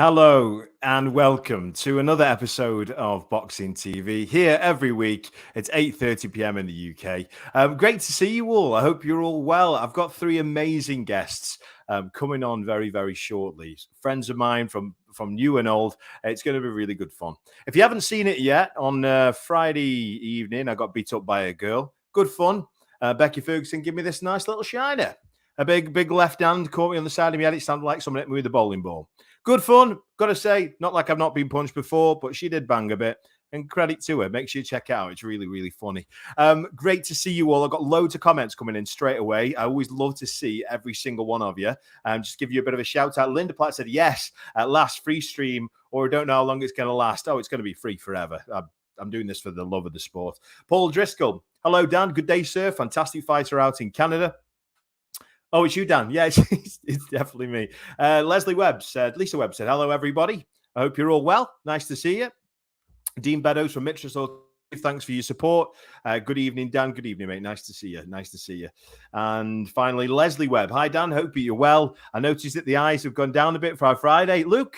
Hello and welcome to another episode of Boxing TV. Here every week, it's 8:30 p.m. in the UK. Great to see you all. I hope you're all well. I've got three amazing guests coming on very, very shortly. Friends of mine from new and old. It's going to be really good fun. If you haven't seen it yet, on Friday evening, I got beat up by a girl. Good fun. Becky Ferguson gave me this nice little shiner. A big left hand caught me on the side of my head. It sounded like someone hit me with a bowling ball. Good fun. Got to say, not like I've not been punched before, but she did bang a bit. And credit to her. Make sure you check it out. It's really, really funny. Great to see you all. I've got loads of comments coming in straight away. I always love to see every single one of you. Just give you a bit of a shout out. Linda Platt said, yes, at last, free stream, or I don't know how long it's going to last. Oh, it's going to be free forever. I'm doing this for the love of the sport. Paul Driscoll. Hello, Dan. Good day, sir. Fantastic fighter out in Canada. Oh, it's you, Dan. Yeah, it's definitely me. Lisa Webb said, hello, everybody. I hope you're all well. Nice to see you. Dean Beddoes from Mitras Automotive. Thanks for your support. Good evening, Dan. Good evening, mate. Nice to see you. And finally, Leslie Webb. Hi, Dan. Hope you're well. I noticed that the eyes have gone down a bit for our Friday. Luke,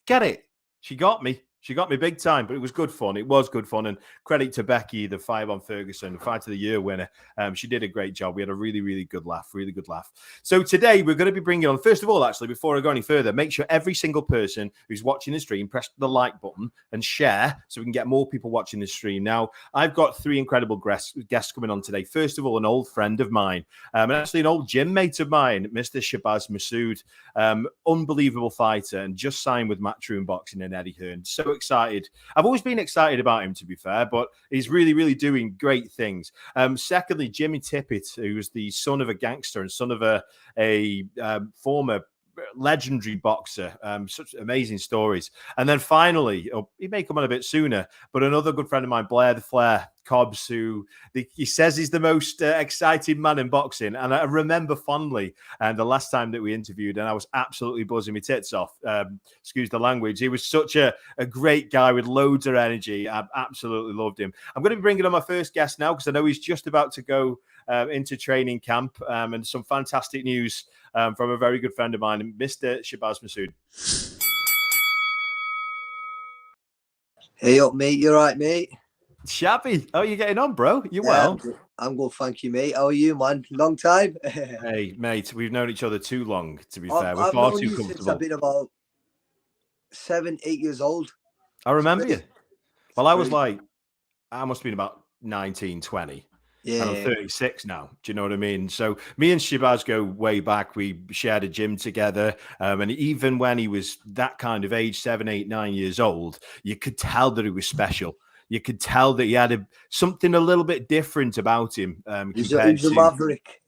get it. She got me. She got me big time, but it was good fun. It was good fun. And credit to Becky, the fight on Ferguson, the Fight of the Year winner. She did a great job. We had a really, really good laugh. So today we're going to be bringing on, first of all, actually, before I go any further, make sure every single person who's watching the stream, press the like button and share so we can get more people watching the stream. Now, I've got three incredible guests coming on today. First of all, an old friend of mine, and actually an old gym mate of mine, Mr. Shabaz Maverick Masoud, unbelievable fighter, and just signed with Matchroom Boxing and Eddie Hearn. So excited. I've always been excited about him, to be fair, but he's really, really doing great things. Secondly, Jimmy Tippett, who's the son of a gangster and son of a former legendary boxer. Such amazing stories. And then finally, he may come on a bit sooner, but another good friend of mine, Blair Cobbs, who he says he's the most exciting man in boxing. And I remember fondly the last time that we interviewed, and I was absolutely buzzing my tits off. Excuse the language. He was such a great guy with loads of energy. I absolutely loved him. I'm going to be bringing on my first guest now because I know he's just about to go into training camp, and some fantastic news from a very good friend of mine, Mr. Shabaz Masoud. Hey up, mate. You all right, mate? Shabby, how are you getting on, bro? You well? I'm good, thank you, mate. How are you, man? Long time. Hey, mate, we've known each other too long, to be fair. I've known you since I've been about 7, 8 years old. I remember you. Well, I must have been about 19, 20. Yeah. And I'm 36 now. Do you know what I mean? So me and Shabaz go way back. We shared a gym together. And even when he was that kind of age, 7, 8, 9 years old, you could tell that he was special. You could tell that he had something a little bit different about him. He's a maverick.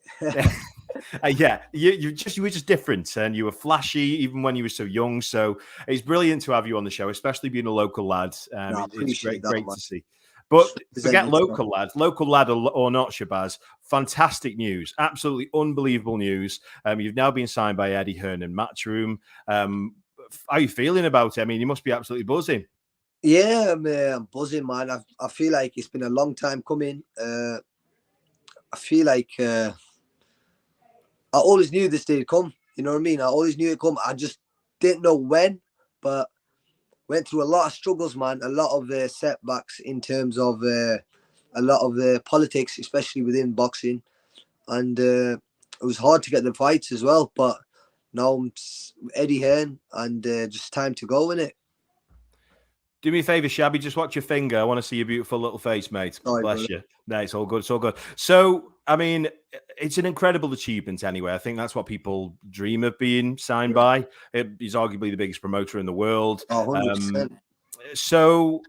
Yeah, you were just different, and you were flashy even when you were so young. So it's brilliant to have you on the show, especially being a local lad. It's great to see. But forget local lad or not, Shabaz. Fantastic news, absolutely unbelievable news. You've now been signed by Eddie Hearn and Matchroom. How are you feeling about it? I mean, you must be absolutely buzzing. Yeah, I'm buzzing, man. I feel like it's been a long time coming. I feel like I always knew this day would come. You know what I mean? I always knew it'd come. I just didn't know when, but went through a lot of struggles, man. A lot of setbacks in terms of a lot of politics, especially within boxing. And it was hard to get the fights as well. But now I'm Eddie Hearn, and just time to go, innit? Do me a favor, Shabby. Just watch your finger. I want to see your beautiful little face, mate. Sorry, bless you. No, it's all good. It's all good. So, I mean, it's an incredible achievement anyway. I think that's what people dream of being signed by. He's arguably the biggest promoter in the world. 100%. So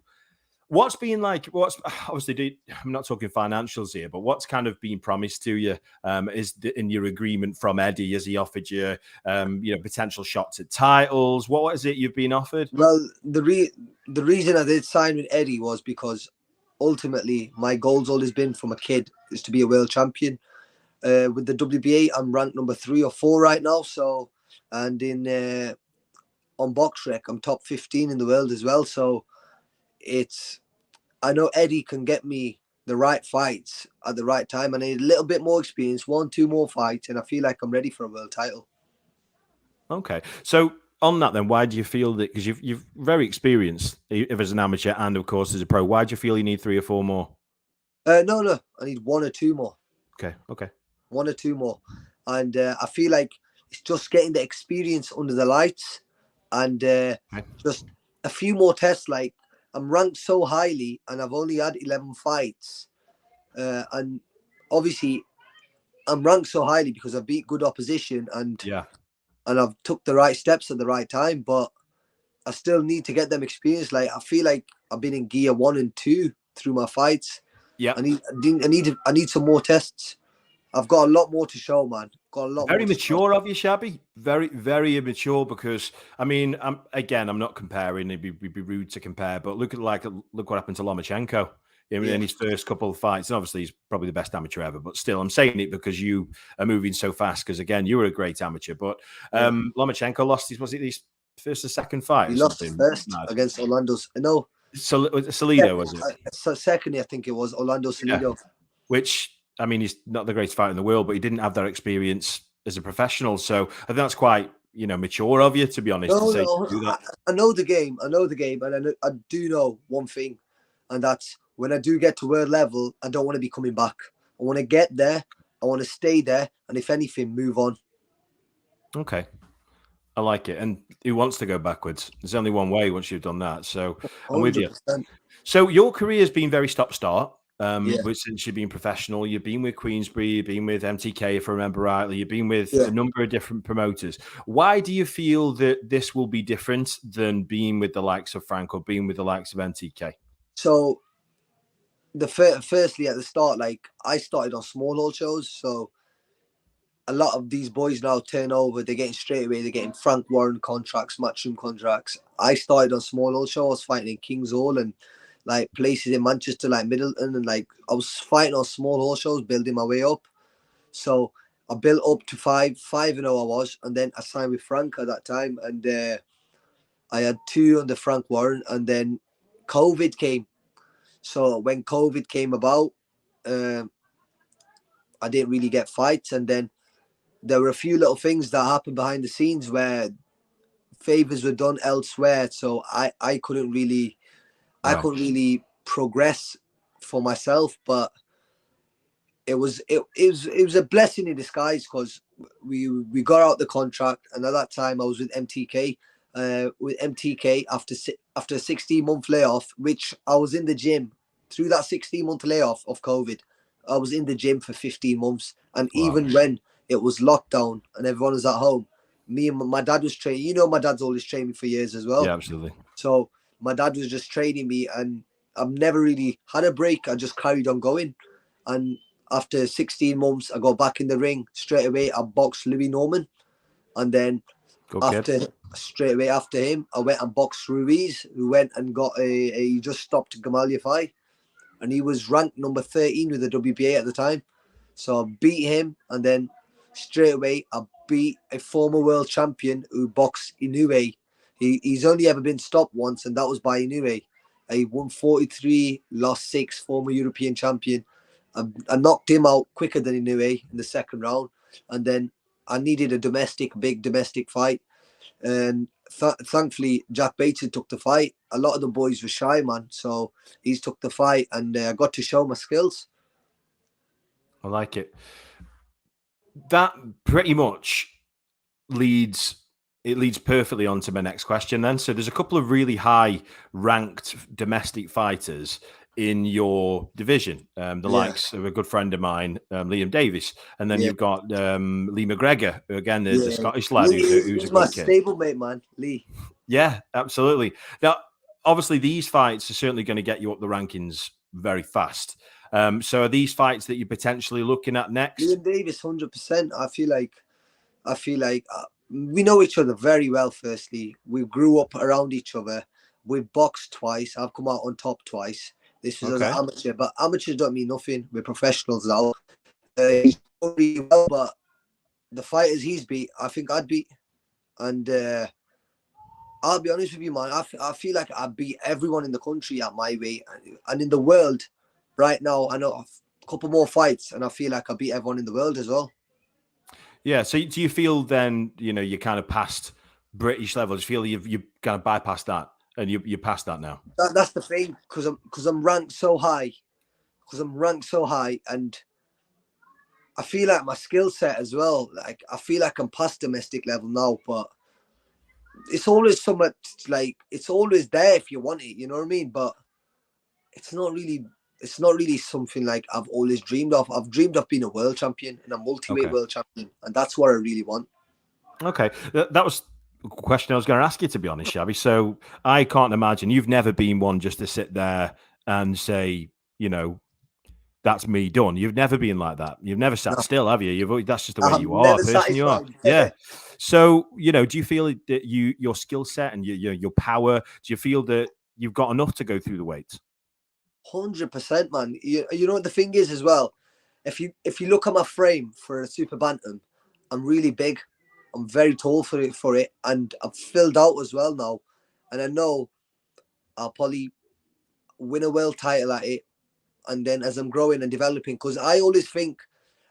what's been like, obviously, I'm not talking financials here, but what's kind of been promised to you in your agreement from Eddie? Has he offered you, potential shots at titles? What is it you've been offered? Well, the reason I did sign with Eddie was because ultimately my goal's always been from a kid is to be a world champion. With the WBA, I'm ranked number 3 or 4 right now. So, and on BoxRec, I'm top 15 in the world as well. So I know Eddie can get me the right fights at the right time. I need a little bit more experience, 1, 2 more fights, and I feel like I'm ready for a world title. Okay. So on that, then, why do you feel that? Because you've very experienced as an amateur and of course as a pro. Why do you feel you need 3 or 4 more? No, I need 1 or 2 more. Okay. 1 or 2 more, and I feel like it's just getting the experience under the lights, and just a few more tests. Like, I'm ranked so highly, and I've only had 11 fights, and obviously I'm ranked so highly because I beat good opposition, and I've took the right steps at the right time. But I still need to get them experience. Like, I feel like I've been in gear 1 and 2 through my fights. Yeah. I need some more tests. I've got a lot more to show, man. Got a lot Very more mature of you, Shabby. Very, very immature. Because I mean, I'm not comparing. It'd be rude to compare. But look what happened to Lomachenko in his first couple of fights. And obviously, he's probably the best amateur ever. But still, I'm saying it because you are moving so fast. Because again, you were a great amateur. But Lomachenko lost his first or second fight. He lost his first against Orlando's. No, Salido, was it? So secondly, I think it was Orlando Salido. Yeah. Which, I mean, he's not the greatest fighter in the world, but he didn't have that experience as a professional. So I think that's quite, mature of you, to be honest. I know the game. And I do know one thing, and that's when I do get to world level, I don't want to be coming back. I want to get there. I want to stay there. And if anything, move on. Okay. I like it. And who wants to go backwards? There's only one way once you've done that. So I'm with you. So your career has been very stop-start. Since you've been professional, you've been with Queensbury, you've been with MTK, if I remember rightly, you've been with a number of different promoters. Why do you feel that this will be different than being with the likes of Frank or being with the likes of MTK? So, firstly, at the start, like, I started on small hall shows, so a lot of these boys now turn over. They're getting straight away. They're getting Frank Warren contracts, matchroom contracts. I started on small hall shows, fighting in Kings Hall and like places in Manchester, like Middleton, and like I was fighting on small hall shows, building my way up. So I built up to 5-0 I was, and then I signed with Frank at that time, and I had 2 under Frank Warren, and then COVID came. So when COVID came about, I didn't really get fights, and then there were a few little things that happened behind the scenes where favors were done elsewhere. So I couldn't really progress for myself, but it was a blessing in disguise because we got out the contract, and at that time I was with MTK. After a 16-month layoff, which I was in the gym through that 16-month layoff of COVID, I was in the gym for 15 months, and even when it was lockdown and everyone was at home, me and my dad was training. My dad's always trained me for years as well. Yeah, absolutely. So my dad was just training me, and I've never really had a break. I just carried on going. And after 16 months, I got back in the ring straight away. I boxed Louis Norman. And then straight away after him, I went and boxed Ruiz, who went and got he just stopped Gamaliel fight. And he was ranked number 13 with the WBA at the time. So I beat him. And then straight away, I beat a former world champion who boxed Inoue. He's only ever been stopped once, and that was by Inoue. He won 43, lost 6, former European champion. I knocked him out quicker than Inoue in the second round. And then I needed a big domestic fight. And thankfully, Jack Bates took the fight. A lot of the boys were shy, man. So he's took the fight, and I got to show my skills. I like it. That pretty much leads perfectly on to my next question then. So there's a couple of really high ranked domestic fighters in your division, the likes of a good friend of mine, Liam Davis, and then you've got Lee McGregor, who again, the Scottish lad who's a my good kid. stablemate, man, Lee. Yeah, absolutely. Now, obviously, these fights are certainly going to get you up the rankings very fast. So are these fights that you're potentially looking at next? Liam Davis, 100%. I feel like we know each other very well. Firstly, we grew up around each other. We've boxed twice. I've come out on top twice. This was as an amateur, but amateurs don't mean nothing. We're professionals now. He's done really well, but the fighters he's beat, I think I'd beat. And I'll be honest with you, man. I feel like I beat everyone in the country at my weight, and in the world right now. I know a couple more fights, and I feel like I beat everyone in the world as well. Yeah. So do you feel then, you're kind of past British level? Do you feel you've kind of bypassed that and you're past that now? That's the thing, because I'm ranked so high, and I feel like my skill set as well. Like I feel like I'm past domestic level now, but it's always somewhat like it's always there if you want it. You know what I mean? But it's not really. It's not really something like I've always dreamed of. I've dreamed of being a world champion and a multi-weight Okay. world champion, and that's what I really want. Okay. That was a question I was going to ask you, to be honest, Shabby. So I can't imagine you've never been one just to sit there and say, that's me done. You've never been like that. You've never sat No, still, have you? That's just the way I'm you are, never person you are. satisfied. Yeah. So, do you feel that your skill set and your power, do you feel that you've got enough to go through the weights? 100%, man. You know what the thing is as well. If you look at my frame for a super bantam, I'm really big. I'm very tall for it, and I've filled out as well now. And I know I'll probably win a world title at it. And then as I'm growing and developing, because I always think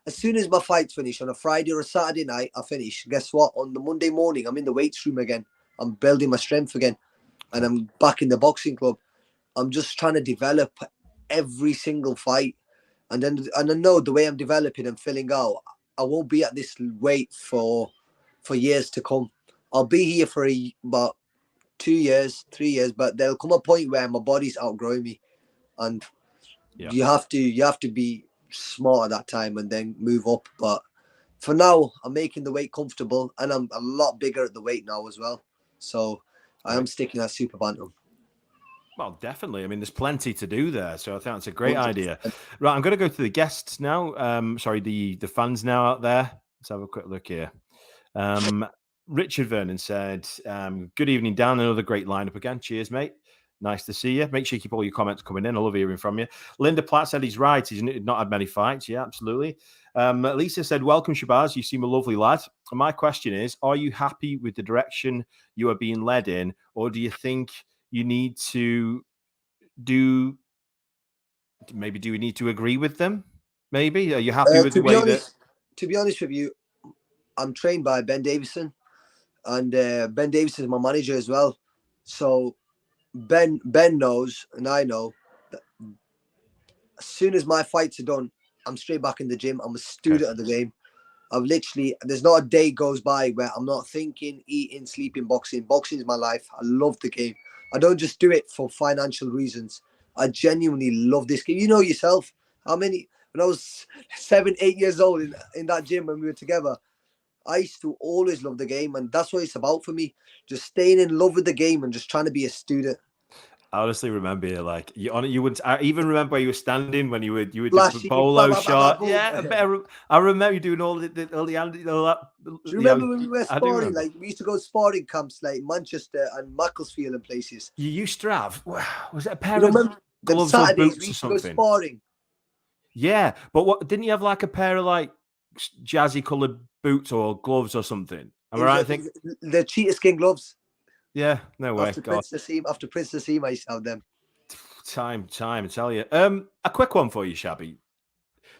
as soon as my fights finish on a Friday or a Saturday night, I finish. Guess what? On the Monday morning, I'm in the weights room again. I'm building my strength again, and I'm back in the boxing club. I'm just trying to develop every single fight. And I know the way I'm developing and filling out, I won't be at this weight for years to come. I'll be here for about 2 years, 3 years, but there'll come a point where my body's outgrowing me, and you have to be smart at that time and then move up. But for now, I'm making the weight comfortable, and I'm a lot bigger at the weight now as well. So I am sticking at super bantam. Well, definitely. I mean, there's plenty to do there, so I think that's a great 100%. idea. Right, I'm going to go to the guests now. Sorry, the fans now out there. Let's have a quick look here. Richard Vernon said, "Good evening, Dan. Another great lineup again. Cheers, mate. Nice to see you. Make sure you keep all your comments coming in. I love hearing from you." Linda Platt said he's right. He's not had many fights. Yeah, absolutely. Lisa said, "Welcome, Shabaz. You seem a lovely lad." And my question is, are you happy with the direction you are being led in, or do you think you need to do we need to agree with them? Maybe. Are you happy with the way that? To be honest with you, I'm trained by Ben Davison, and Ben Davison is my manager as well. So Ben knows, and I know that as soon as my fights are done, I'm straight back in the gym. I'm a student of the game. There's not a day goes by where I'm not thinking, eating, sleeping, boxing. Boxing is my life. I love the game. I don't just do it for financial reasons. I genuinely love this game. You know yourself, when I was 7, 8 years old in that gym when we were together, I used to always love the game, and that's what it's about for me. Just staying in love with the game and just trying to be a student. I honestly remember you like you wouldn't. I even remember where you were standing when you were doing the Flashing, polo shot. boom. Yeah, I remember you doing all that. Do you remember when we were I do sparring? remember. Like we used to go to sparring camps like Manchester and Macclesfield and places. You used to have, was it a pair You of remember them gloves or Saturdays we boots or used to go something? sparring. Yeah, but what didn't you have like a pair of like jazzy coloured boots or gloves or something? Am I right? I think The cheetah skin gloves. yeah. No way. After God. Prince Nassim, I used to have them. Time, I tell you. A quick one for you, Shabby.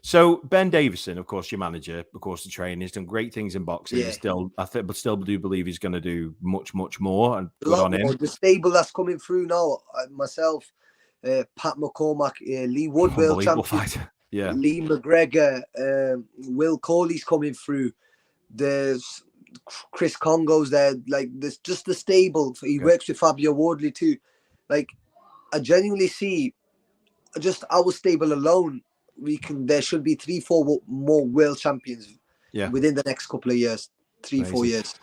So Ben Davison, of course, your manager, of course, the trainer, he's done great things in boxing. Yeah. But still do believe he's going to do much, much more. And A good lot on him. more. The stable that's coming through now, myself, Pat McCormack, Lee Woodwell, Unbelievable champion, fighter. Yeah. Lee McGregor, Will Coley's coming through. There's Chris Congo's there. Like there's just the stable. He works with Fabio Wardley too. Like I genuinely see, just our stable alone, there should be 3-4 more world champions within the next couple of years, 3-4 years.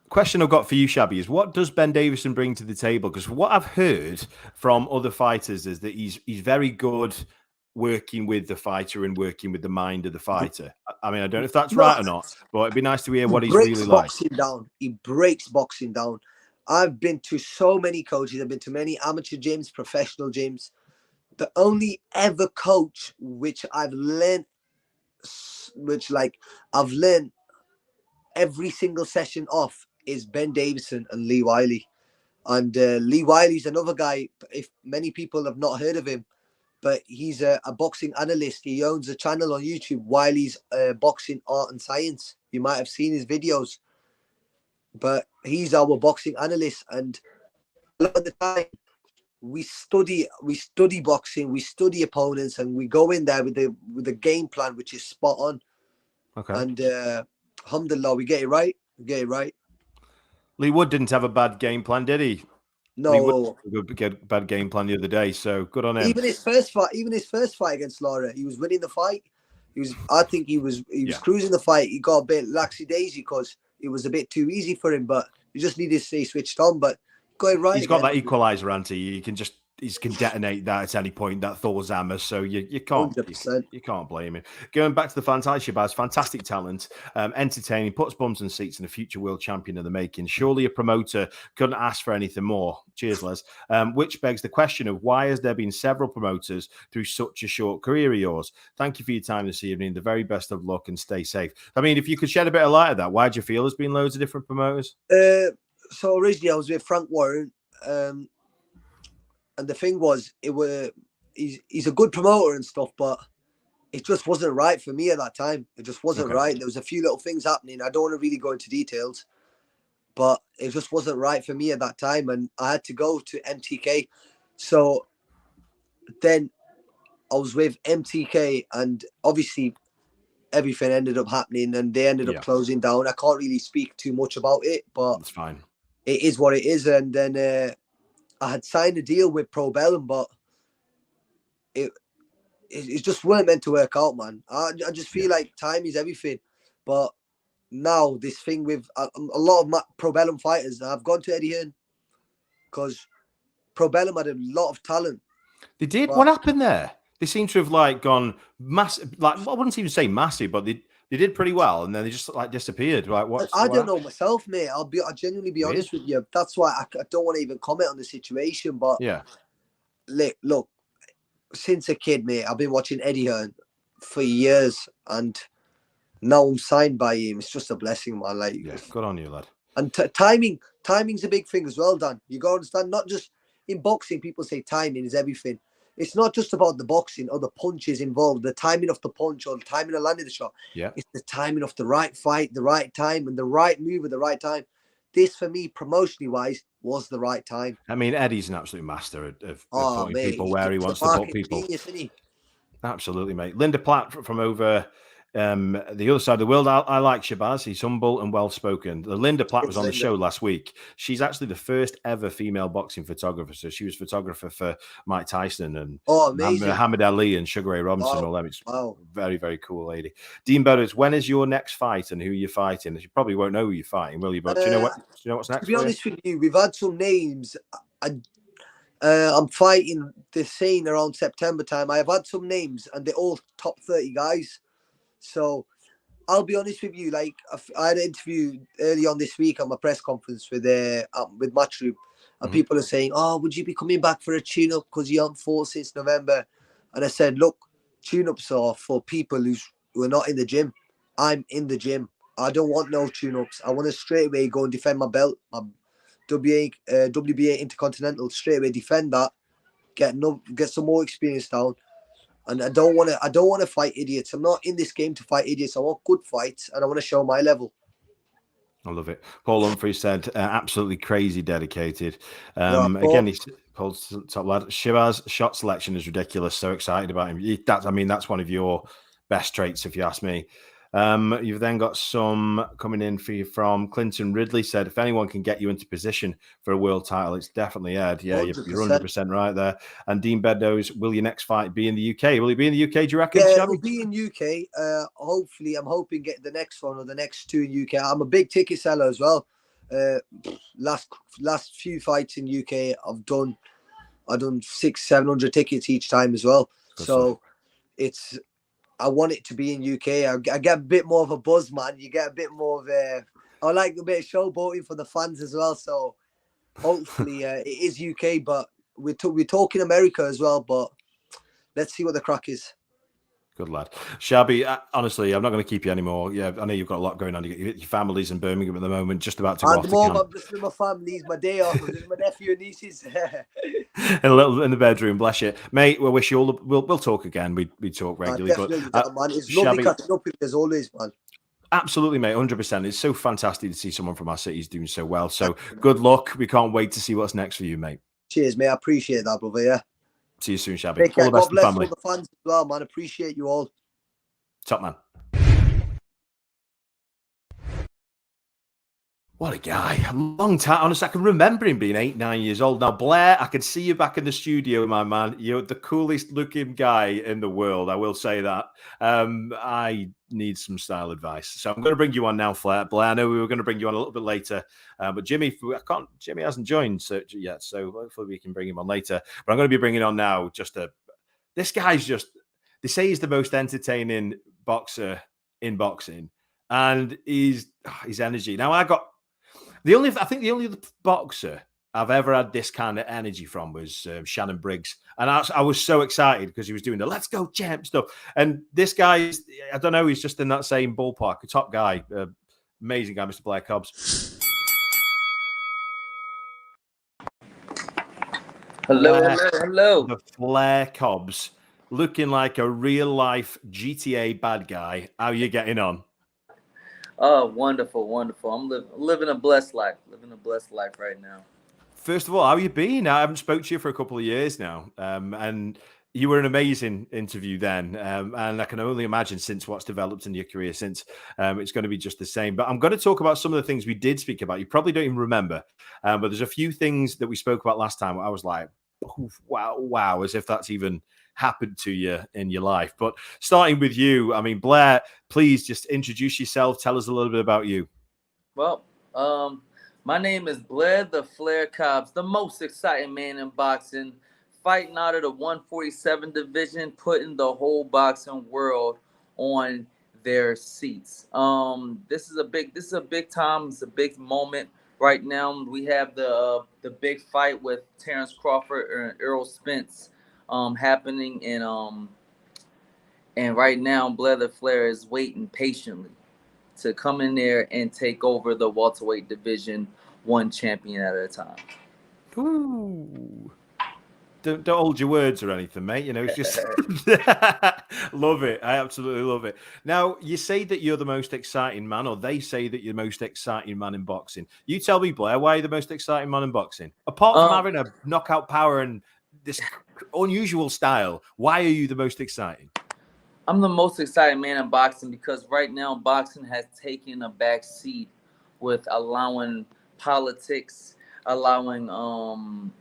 Question I've got for you, Shabby, is what does Ben Davison bring to the table? Because what I've heard from other fighters is that he's very good working with the fighter and working with the mind of the fighter. I mean, I don't know if that's right or not, but it'd be nice to hear what he's really like. He breaks boxing down. I've been to so many coaches. I've been to many amateur gyms, professional gyms. The only ever coach which I've learned every single session off is Ben Davison and Lee Wiley. And Lee Wiley's another guy, if many people have not heard of him, but he's a boxing analyst. He owns a channel on YouTube, Wiley's Boxing Art and Science. You might have seen his videos. but he's our boxing analyst, and a lot of the time we study boxing, we study opponents, and we go in there with the game plan, which is spot on. Okay. And alhamdulillah, we get it right. Lee Wood didn't have a bad game plan, did he? No, Lee Wood had a bad game plan the other day, so good on him. Even his first fight against Lara, he was winning the fight. I think he was cruising the fight. He got a bit laxy-daisy because it was a bit too easy for him, but he just needed to stay switched on. But got it right. He's got that equalizer, Anti. He can detonate that at any point, that Thor's hammer. So you can't blame him. Going back to the fans, Shabaz, fantastic talent, entertaining, puts bums and seats, and a future world champion in the making. Surely a promoter couldn't ask for anything more. Cheers, Les. Which begs the question of why has there been several promoters through such a short career of yours? Thank you for your time this evening. The very best of luck and stay safe. I mean, if you could shed a bit of light on that, why do you feel there's been loads of different promoters? So originally I was with Frank Warren. And the thing was, he's a good promoter and stuff, but it just wasn't right for me at that time. It just wasn't right. There was a few little things happening. I don't want to really go into details, but it just wasn't right for me at that time. And I had to go to MTK. So then I was with MTK, and obviously everything ended up happening and they ended up closing down. I can't really speak too much about it, but it's fine. It is what it is. And then I had signed a deal with Probellum, but it just weren't meant to work out, man. I just feel like time is everything. But now this thing with a lot of my Probellum fighters, I've gone to Eddie Hearn because Probellum had a lot of talent. They did. What happened there? They seem to have gone massive. I wouldn't even say massive, but they did pretty well, and then they just disappeared. I don't know myself, mate. I'll genuinely be honest with you. That's why I don't want to even comment on the situation. But look, since a kid, mate, I've been watching Eddie Hearn for years, and now I'm signed by him. It's just a blessing, man. Good on you, lad. And timing's a big thing as well, Dan. You gotta understand. Not just in boxing, people say timing is everything. It's not just about the boxing or the punches involved, the timing of the punch or the timing of landing the shot. Yeah. It's the timing of the right fight, the right time, and the right move at the right time. This, for me, promotionally wise, was the right time. I mean, Eddie's an absolute master of putting people where he wants to put people. Genius, isn't he? Absolutely, mate. Linda Platt from over the other side of the world. I like Shabaz. He's humble and well-spoken. Linda Platt was on the show last week. She's actually the first ever female boxing photographer. So she was photographer for Mike Tyson and Muhammad Ali and Sugar Ray Robinson. All them. It's very, very cool lady. Dean Burrows, when is your next fight and who you're fighting? You probably won't know who you're fighting, will you? But do you know what's next? To be honest with you, we've had some names. I'm fighting the scene around September time. I have had some names, and they're all top 30 guys. So I'll be honest with you, I had an interview early on this week on my press conference with Matchroom, and people are saying, "Oh, would you be coming back for a tune-up because you haven't fought since November?" And I said, "Look, tune-ups are for people who are not in the gym. I'm in the gym. I don't want no tune-ups. I want to straight away go and defend my belt, my WBA Intercontinental, straight away defend that, get some more experience down." And I don't want to fight idiots. I'm not in this game to fight idiots. I want good fights, and I want to show my level. I love it. Paul Humphrey said, absolutely crazy dedicated. Again, he's Paul's top lad. Shabaz's shot selection is ridiculous. So excited about him. That's one of your best traits, if you ask me. You've then got some coming in for you from Clinton Ridley. Said, if anyone can get you into position for a world title, it's definitely Ed. Yeah, 100%. You're 100% right there. And Dean Beddoes, will your next fight be in the UK? Will he be in the UK, do you reckon? Yeah, it'll be in UK. Hopefully, I'm hoping get the next one or the next two in UK. I'm a big ticket seller as well. Last few fights in UK, I've done 600-700 tickets each time as well. So it's. I want it to be in UK. I get a bit more of a buzz, man. You get a bit more of I like a bit of showboating for the fans as well. So hopefully it is UK, but we're talking America as well. But let's see what the crack is. Good lad. Shabby, honestly, I'm not going to keep you anymore. Yeah, I know you've got a lot going on. Your family's in Birmingham at the moment, just about to go off the camp. I'm just with my family. It's my day off. I'm with my nephew and nieces. in the bedroom, bless you. Mate, we wish you all we'll talk again. We talk regularly. Definitely, man. It's lovely catching up with you as always, man. Absolutely, mate. 100%. It's so fantastic to see someone from our cities doing so well. So good luck. We can't wait to see what's next for you, mate. Cheers, mate. I appreciate that, brother. Yeah. See you soon, Shabby. Take care. All the best God to the bless family. all the fans as well, man. Appreciate you all. Top man. What a guy. A long time. Honestly, I can remember him being 8, 9 years old. Now, Blair, I can see you back in the studio, my man. You're the coolest looking guy in the world. I will say that. I need some style advice. So I'm going to bring you on now, Blair. I know we were going to bring you on a little bit later. But Jimmy hasn't joined yet. So hopefully we can bring him on later. But I'm going to be bringing on now this guy's they say he's the most entertaining boxer in boxing. And his energy. Now, I think the only boxer I've ever had this kind of energy from was Shannon Briggs. And I was so excited because he was doing the let's go champ stuff. And this guy, I don't know, he's just in that same ballpark, a top guy, amazing guy, Mr. Blair Cobbs. Hello. The Blair Cobbs, looking like a real life GTA bad guy. How are you getting on? Oh, wonderful. I'm living a blessed life. Right now. First of all, how you been? I haven't spoke to you for a couple of years now, and you were an amazing interview then, and I can only imagine since what's developed in your career since, it's going to be just the same. But I'm going to talk about some of the things we did speak about. You probably don't even remember, but there's a few things that we spoke about last time. I was like, wow, as if that's even happened to you in your life. But starting with you, I mean, Blair, please just introduce yourself. Tell us a little bit about you. Well, my name is Blair the Flair Cobbs, the most exciting man in boxing, fighting out of the 147 division, putting the whole boxing world on their seats. This is a big time. It's a big moment right now. We have the big fight with Terrence Crawford and Errol Spence happening, and right now Blair the Flair is waiting patiently to come in there and take over the welterweight division, one champion at a time. Ooh. Don't hold your words or anything, mate. You know, it's just love it. I absolutely love it. Now, you say that you're the most exciting man, or they say that you're the most exciting man in boxing. You tell me, Blair, why are you the most exciting man in boxing? Apart from having a knockout power and this unusual style, why are you the most exciting? I'm the most excited man in boxing because right now boxing has taken a back seat with allowing politics, allowing all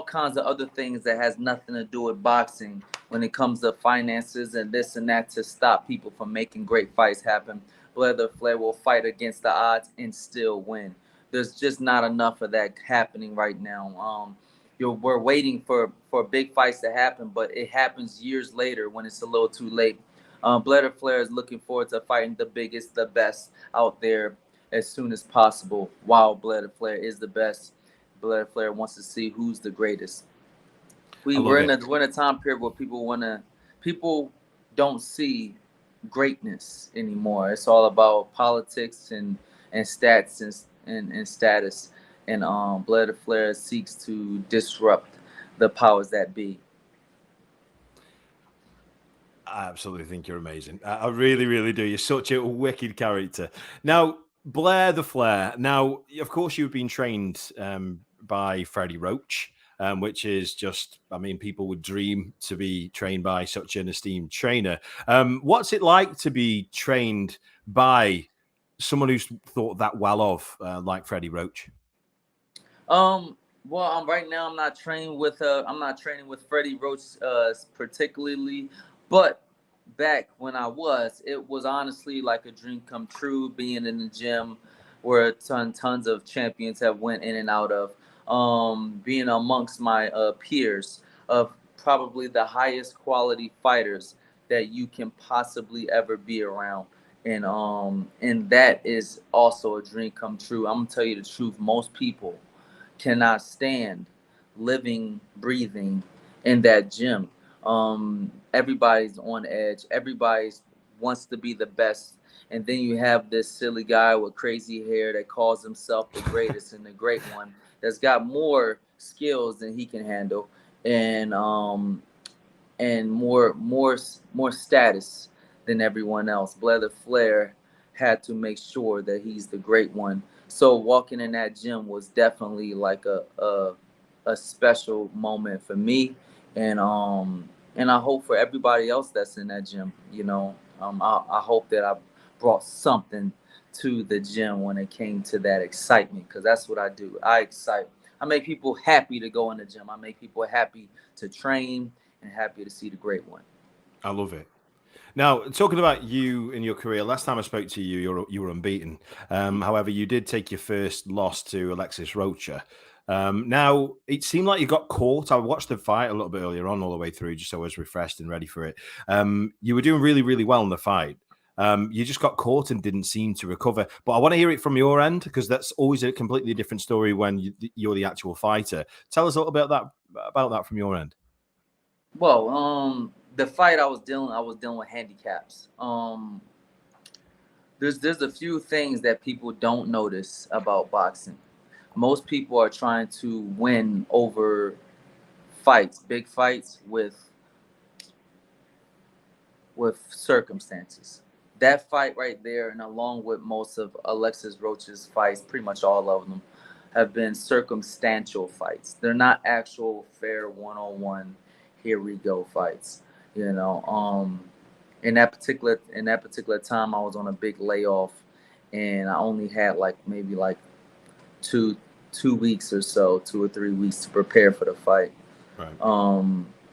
kinds of other things that has nothing to do with boxing when it comes to finances and this and that to stop people from making great fights happen. Blair the Flair will fight against the odds and still win. There's just not enough of that happening right now. We're waiting for big fights to happen, but it happens years later when it's a little too late. Blair the Flair is looking forward to fighting the biggest, the best out there as soon as possible. While Blair the Flair is the best, Blair Flair wants to see who's the greatest. We're in a time period where people don't see greatness anymore. It's all about politics and stats and status. And Blair the Flair seeks to disrupt the powers that be. I absolutely think you're amazing. I really, really do. You're such a wicked character. Now, Blair the Flair. Now, of course, you've been trained by Freddie Roach, which is just, I mean, people would dream to be trained by such an esteemed trainer. What's it like to be trained by someone who's thought that well of, like Freddie Roach? Well, right now I'm not training with Freddie Roach particularly, but back when I was, it was honestly like a dream come true being in the gym where tons of champions have went in and out of. Being amongst my peers of probably the highest quality fighters that you can possibly ever be around. And that is also a dream come true. I'm gonna tell you the truth. Most people cannot stand living, breathing in that gym. Everybody's on edge. Everybody wants to be the best. And then you have this silly guy with crazy hair that calls himself the greatest and the great one that's got more skills than he can handle, and more status than he can handle, and more than everyone else. Blair Flair had to make sure that he's the great one. So walking in that gym was definitely like a special moment for me, and I hope for everybody else that's in that gym. I hope that I brought something to the gym when it came to that excitement, because that's what I do. I excite. I make people happy to go in the gym. I make people happy to train and happy to see the great one. I love it. Now, talking about you in your career, last time I spoke to you, you were unbeaten. However, you did take your first loss to Alexis Rocha. Now, it seemed like you got caught. I watched the fight a little bit earlier on all the way through, just so I was refreshed and ready for it. You were doing really, really well in the fight. You just got caught and didn't seem to recover. But I want to hear it from your end, because that's always a completely different story when you're the actual fighter. Tell us a little bit about that from your end. Well, the fight I was dealing with handicaps. There's a few things that people don't notice about boxing. Most people are trying to win over fights, big fights with circumstances. That fight right there, and along with most of Alexis Rocha's fights, pretty much all of them, have been circumstantial fights. They're not actual fair one-on-one, here we go fights. In that particular time, I was on a big layoff, and I only had maybe two weeks or so, 2 or 3 weeks to prepare for the fight. Right.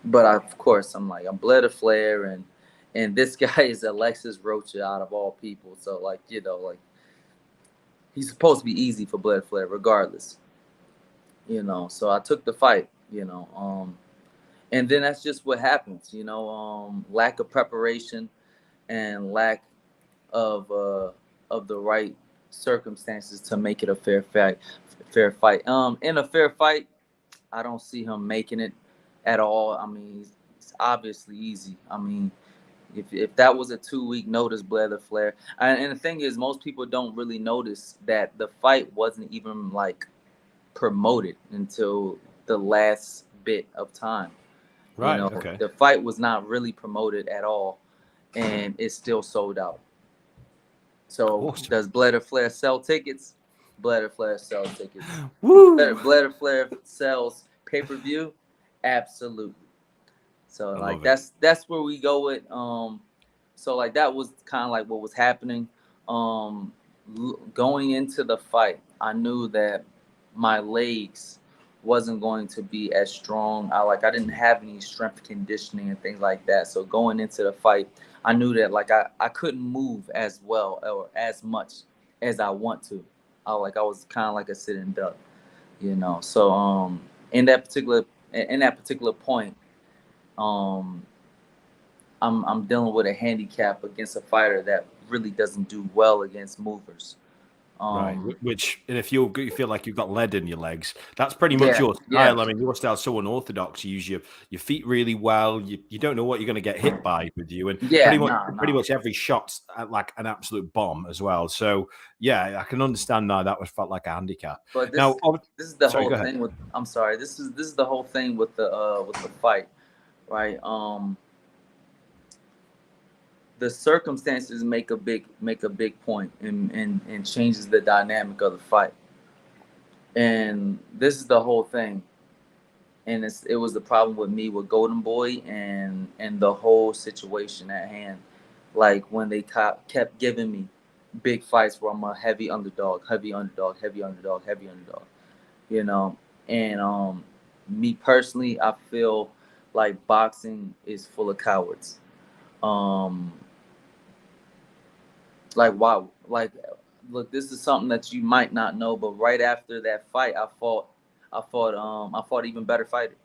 But of course, I'm Blair Flair, and this guy is Alexis Rocha out of all people. So he's supposed to be easy for Blair Flair regardless. So I took the fight. And then that's just what happens. Lack of preparation and lack of the right circumstances to make it a fair fight. In a fair fight, I don't see him making it at all. I mean, it's obviously easy. I mean, if that was a 2-week notice, Blair Flair. And the thing is, most people don't really notice that the fight wasn't even promoted until the last bit of time. Right. Okay. The fight was not really promoted at all, and it still sold out. So Awesome. Does Blair Flair sell tickets? Blair Flair sells tickets. Woo! Blair Flair sells pay-per-view? Absolutely. So that's where we go with. So that was kind of what was happening. Going into the fight, I knew that my legs wasn't going to be as strong. I didn't have any strength conditioning and things like that. So going into the fight, I knew that I couldn't move as well or as much as I want to. I was kind of like a sitting duck, So in that particular point, I'm dealing with a handicap against a fighter that really doesn't do well against movers. Right, which, and if you feel like you've got lead in your legs, that's pretty much your style. Yeah. I mean, your style's so unorthodox. You use your feet really well. You don't know what you're going to get hit by with you, and pretty much every shot's like an absolute bomb as well. So yeah, I can understand now that felt like a handicap. But this is the whole thing with. I'm sorry. This is the whole thing with the fight, right? The circumstances make a big point and changes the dynamic of the fight. And this is the whole thing. And it was the problem with me with Golden Boy and the whole situation at hand. When they kept giving me big fights where I'm a heavy underdog. And me personally, I feel like boxing is full of cowards. Wow, look, this is something that you might not know, but right after that fight, I fought an even better fighter.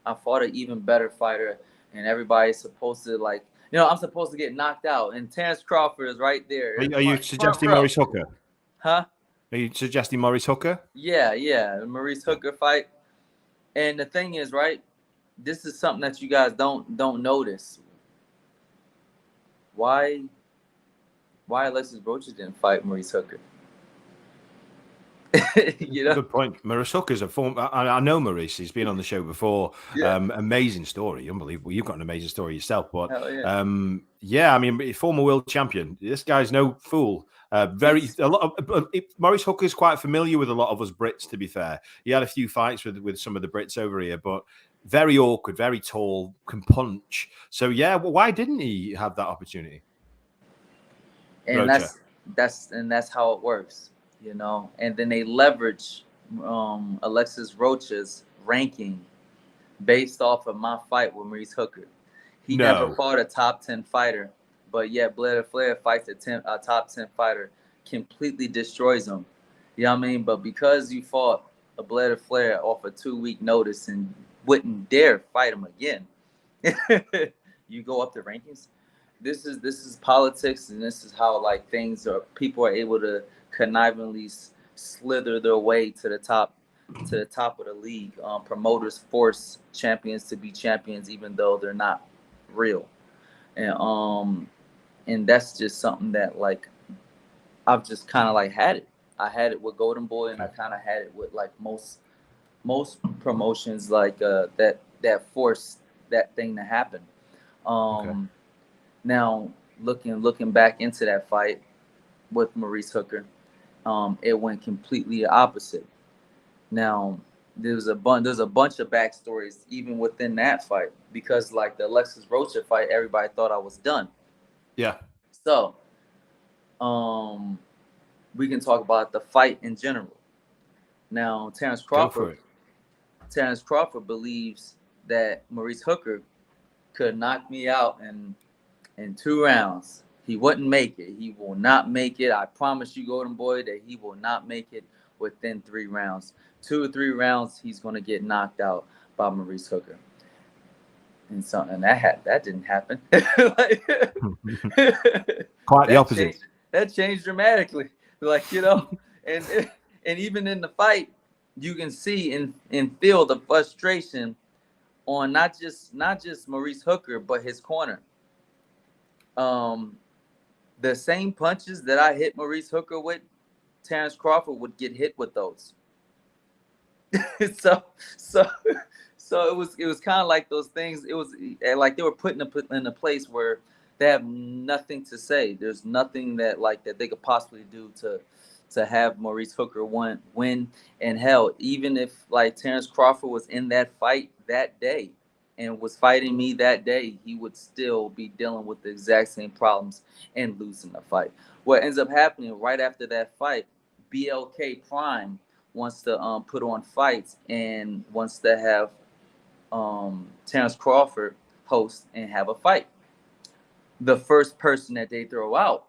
I fought an even better fighter, and everybody's supposed to I'm supposed to get knocked out, and Terrence Crawford is right there. Are you suggesting Maurice Hooker? Huh? Are you suggesting Maurice Hooker? Yeah, the Maurice Hooker fight. And the thing is, right, this is something that you guys don't notice. Why Alexis Rocha didn't fight Maurice Hooker? You know, Good point. Maurice Hooker's a form. I know Maurice. He's been on the show before. yeah, Amazing story, unbelievable. You've got an amazing story yourself. But hell yeah. yeah, I mean, former world champion. This guy's no fool. He's Maurice Hooker's quite familiar with a lot of us Brits. To be fair, he had a few fights with some of the Brits over here, but very awkward, very tall, can punch. So yeah, well, why didn't he have that opportunity? and Rocha. that's how it works, you know. And then they leverage Alexis Rocha's ranking based off of my fight with Maurice Hooker. He never No. fought a top 10 fighter, but yet Blair Flair fights a top 10 fighter, completely destroys him. You know what I mean? But because you fought a Blair Flair off a 2-week notice and wouldn't dare fight him again, you go up the rankings. This is politics, and this is how like things are. People are able to connivingly slither their way to the top of the league. Promoters force champions to be champions, even though they're not real, and that's just something that like I've just kind of like had it. I had it with Golden Boy, and I kind of had it with like most promotions like that force that thing to happen. Now looking back into that fight with Maurice Hooker, it went completely opposite. Now there's a bunch of backstories even within that fight, because like the Alexis Rocha fight, everybody thought I was done. Yeah. So we can talk about the fight in general. Now Terrence Crawford believes that Maurice Hooker could knock me out in 2 rounds. He wouldn't make it. He will not make it. I promise you, Golden Boy, that he will not make it within 3 rounds. 2 or 3 rounds, he's going to get knocked out by Maurice Hooker. And that didn't happen. Quite the opposite. That changed dramatically. Like, you know, and even in the fight, you can see and feel the frustration on not just Maurice Hooker, but his corner. The same punches that I hit Maurice Hooker with, Terrence Crawford would get hit with those. so it was kind of like those things. It was like they were put in a place where they have nothing to say. There's nothing that they could possibly do to have Maurice Hooker win. And hell, even if like Terrence Crawford was in that fight that day and was fighting me that day, he would still be dealing with the exact same problems and losing the fight. What ends up happening right after that fight, BLK Prime wants to put on fights and wants to have Terrence Crawford host and have a fight. The first person that they throw out,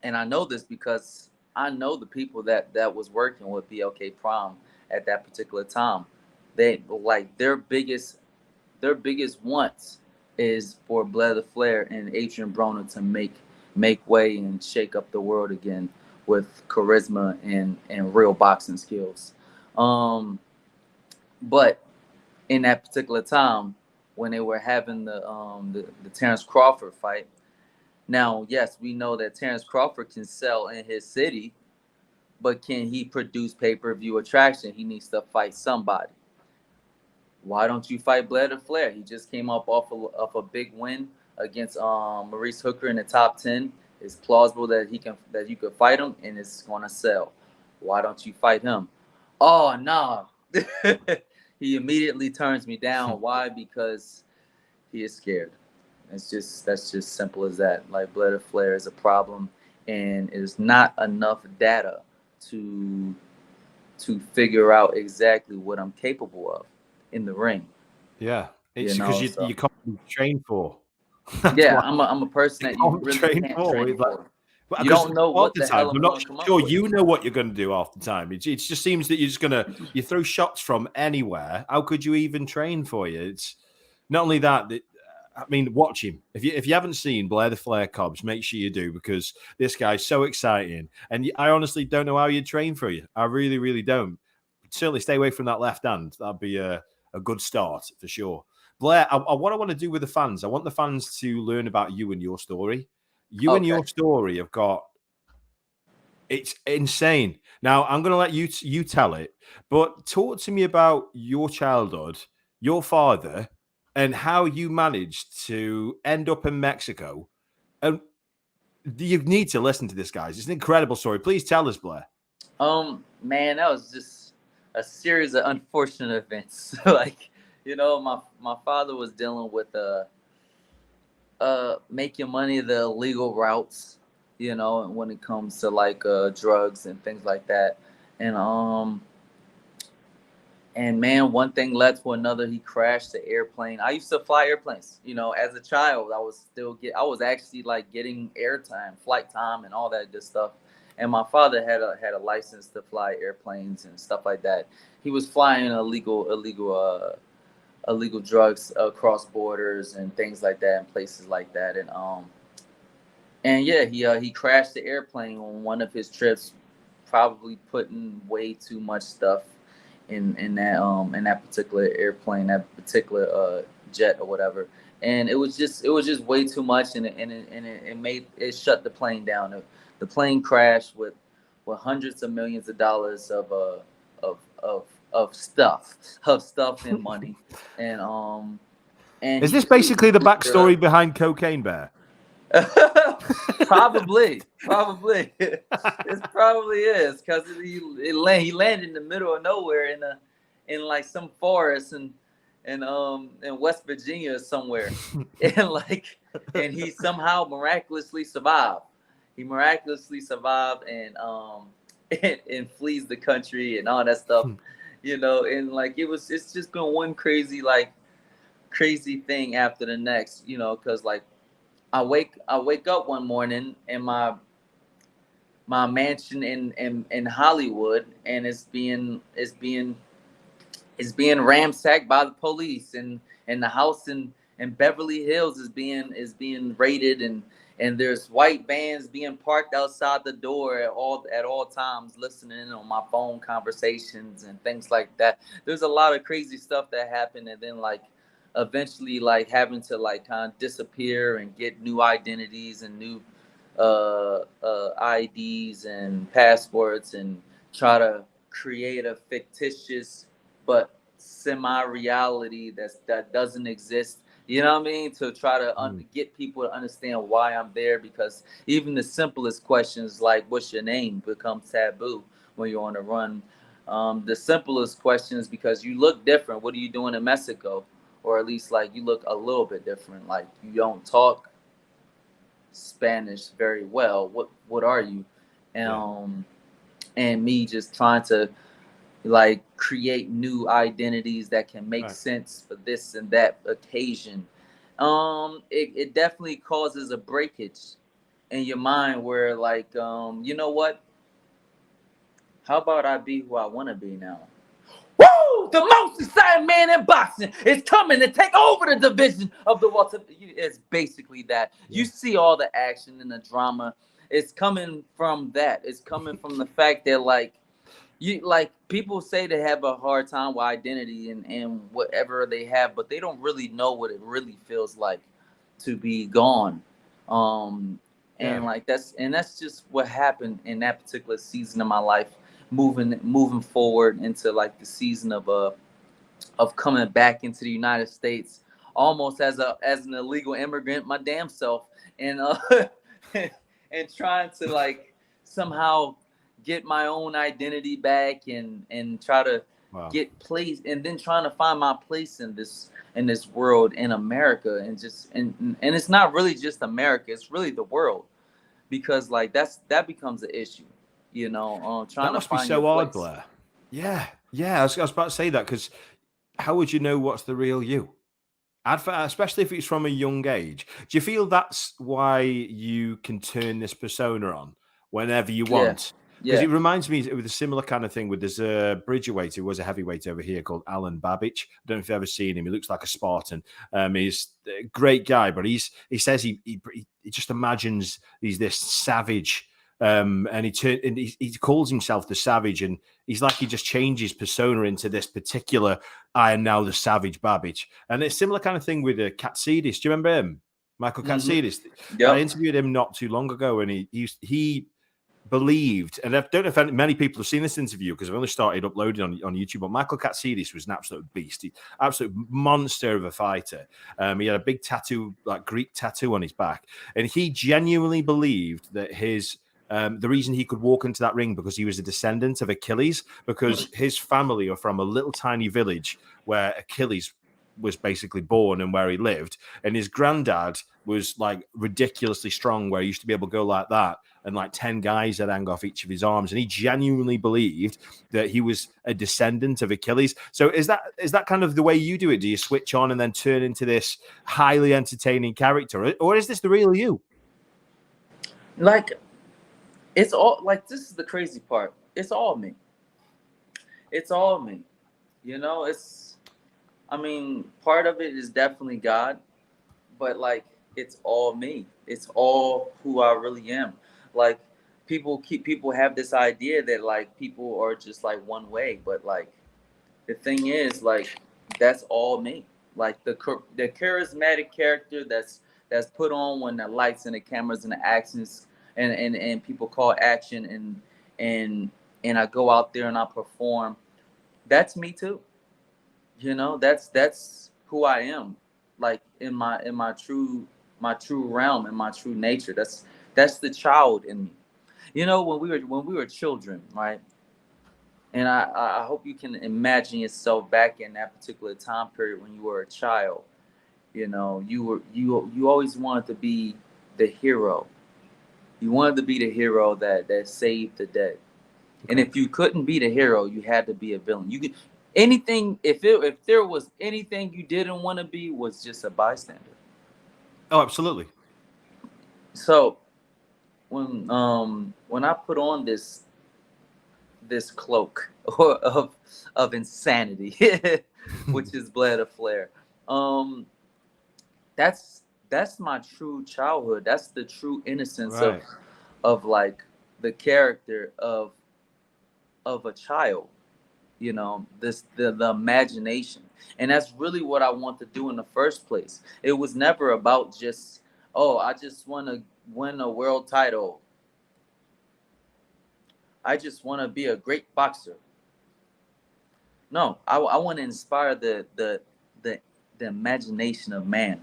and I know this because I know the people that was working with BLK Prime at that particular time. They like their biggest wants is for Blair Flair and Adrian Broner to make way and shake up the world again with charisma and real boxing skills. But in that particular time, when they were having the Terrence Crawford fight, now yes, we know that Terrence Crawford can sell in his city, but can he produce pay-per-view attraction? He needs to fight somebody. Why don't you fight Blair Flair? He just came up off a big win against Maurice Hooker in the top 10. It's plausible that you could fight him, and it's gonna sell. Why don't you fight him? Oh no. He immediately turns me down. Why? Because he is scared. That's just simple as that. Like Blair Flair is a problem, and there's not enough data to figure out exactly what I'm capable of in the ring. Yeah, it's because you can't train for. Yeah, I'm a person that you really can't train for. You don't know what the hell I'm not sure you know what you're going to do half the time. It just seems that you throw shots from anywhere. How could you even train for you? It's not only that. I mean, watch him. If you haven't seen Blair the Flair Cobbs, make sure you do, because this guy's so exciting. And I honestly don't know how you train for you. I really, really don't. Certainly stay away from that left hand. That'd be a good start for sure. Blair, what I want to do with the fans, I want the fans to learn about you and your story. You and your story have got It's insane. Now, I'm going to let you tell it, but talk to me about your childhood, your father, and how you managed to end up in Mexico. And you need to listen to this, guys. It's an incredible story. Please tell us, Blair. Man, that was just a series of unfortunate events. Like, my father was dealing with making money the illegal routes, when it comes to like drugs and things like that. And man, one thing led to another. He crashed the airplane. I used to fly airplanes, as a child. I was actually like getting airtime, flight time, and all that good stuff. And my father had a license to fly airplanes and stuff like that. He was flying illegal drugs across borders and things like that, and places like that. And yeah, he crashed the airplane on one of his trips, probably putting way too much stuff in that particular airplane, that particular jet or whatever. And it was just way too much, and it shut the plane down. The plane crashed with hundreds of millions of dollars of stuff and money. And is this basically the backstory behind Cocaine Bear? Probably. It probably is, because he landed in the middle of nowhere in like some forest in West Virginia or somewhere, and he somehow miraculously survived. He miraculously survived and flees the country and all that stuff, and like it's just been one crazy thing after the next, because like I wake up one morning in my mansion in Hollywood, and it's being ransacked by the police, and the house in Beverly Hills is being raided, and there's white vans being parked outside the door at all times, listening on my phone conversations and things like that. There's a lot of crazy stuff that happened, and then like eventually like having to like kind of disappear and get new identities and new IDs and passports, and try to create a fictitious but semi-reality that doesn't exist. You know what I mean? To try to get people to understand why I'm there, because even the simplest questions like "What's your name?" becomes taboo when you're on the run. The simplest questions, because you look different. What are you doing in Mexico? Or at least like you look a little bit different. Like you don't talk Spanish very well. What are you? And me just trying to like create new identities that can make sense for this and that occasion. It definitely causes a breakage in your mind where like, you know what? How about I be who I want to be now? Woo! The most exciting man in boxing is coming to take over the division of the welter. It's basically that. Yeah. You see all the action and the drama. It's coming from that. It's coming from the fact that people say they have a hard time with identity and whatever they have, but they don't really know what it really feels like to be gone. And that's just what happened in that particular season of my life. Moving forward into like the season of coming back into the United States, almost as an illegal immigrant, my damn self, and and trying to like somehow get my own identity back and try to get placed, and then trying to find my place in this world, in America, and it's not really just America, it's really the world, because like that becomes an issue. Trying that must to find be so hard, place. Blair. Yeah. I was about to say that, because how would you know what's the real you? Especially if it's from a young age. Do you feel that's why you can turn this persona on whenever you want? Because it reminds me of a similar kind of thing with there's a bridgerweight who was a heavyweight over here called Alan Babich. I don't know if you've ever seen him. He looks like a Spartan. He's a great guy, but he says he just imagines he's this savage. And he calls himself the Savage, and he's like he just changes persona into this particular I am now the Savage Babich. And it's a similar kind of thing with Katsidis. Do you remember him? Michael Katsidis. Yep. I interviewed him not too long ago, and he believed, and I don't know if many people have seen this interview because I've only started uploading on YouTube, but Michael Katsidis was an absolute beast, absolute monster of a fighter. He had a big tattoo, like Greek tattoo on his back, and he genuinely believed that the reason he could walk into that ring because he was a descendant of Achilles, because his family are from a little tiny village where Achilles was basically born and where he lived, and his granddad was like ridiculously strong, where he used to be able to go like that, and like 10 guys that hang off each of his arms, and he genuinely believed that he was a descendant of Achilles. So is that kind of the way you do it? Do you switch on and then turn into this highly entertaining character, or is this the real you? Like, it's all like, this is the crazy part. It's all me. It's all me. You know, I mean, part of it is definitely God, but like, it's all me. It's all who I really am. Like, people have this idea that like people are just like one way, but like the thing is, like, that's all me. Like the charismatic character that's put on when the lights and the cameras and the actions and people call action and I go out there and I perform. That's me too. You know, that's who I am. Like in my true realm, in my true nature. That's the child in me. You know, when we were children, right? And I hope you can imagine yourself back in that particular time period when you were a child. You know, you always wanted to be the hero. You wanted to be the hero that saved the day. And if you couldn't be the hero, you had to be a villain. You could anything if there was anything you didn't want to be, was just a bystander. Oh, absolutely. So when I put on this cloak of insanity, which is Blair the Flair, that's my true childhood. That's the true innocence right. of like the character of a child. You know, the imagination, and that's really what I want to do in the first place. It was never about just, oh, I just want to win a world title. I just want to be a great boxer. No, I want to inspire the imagination of man.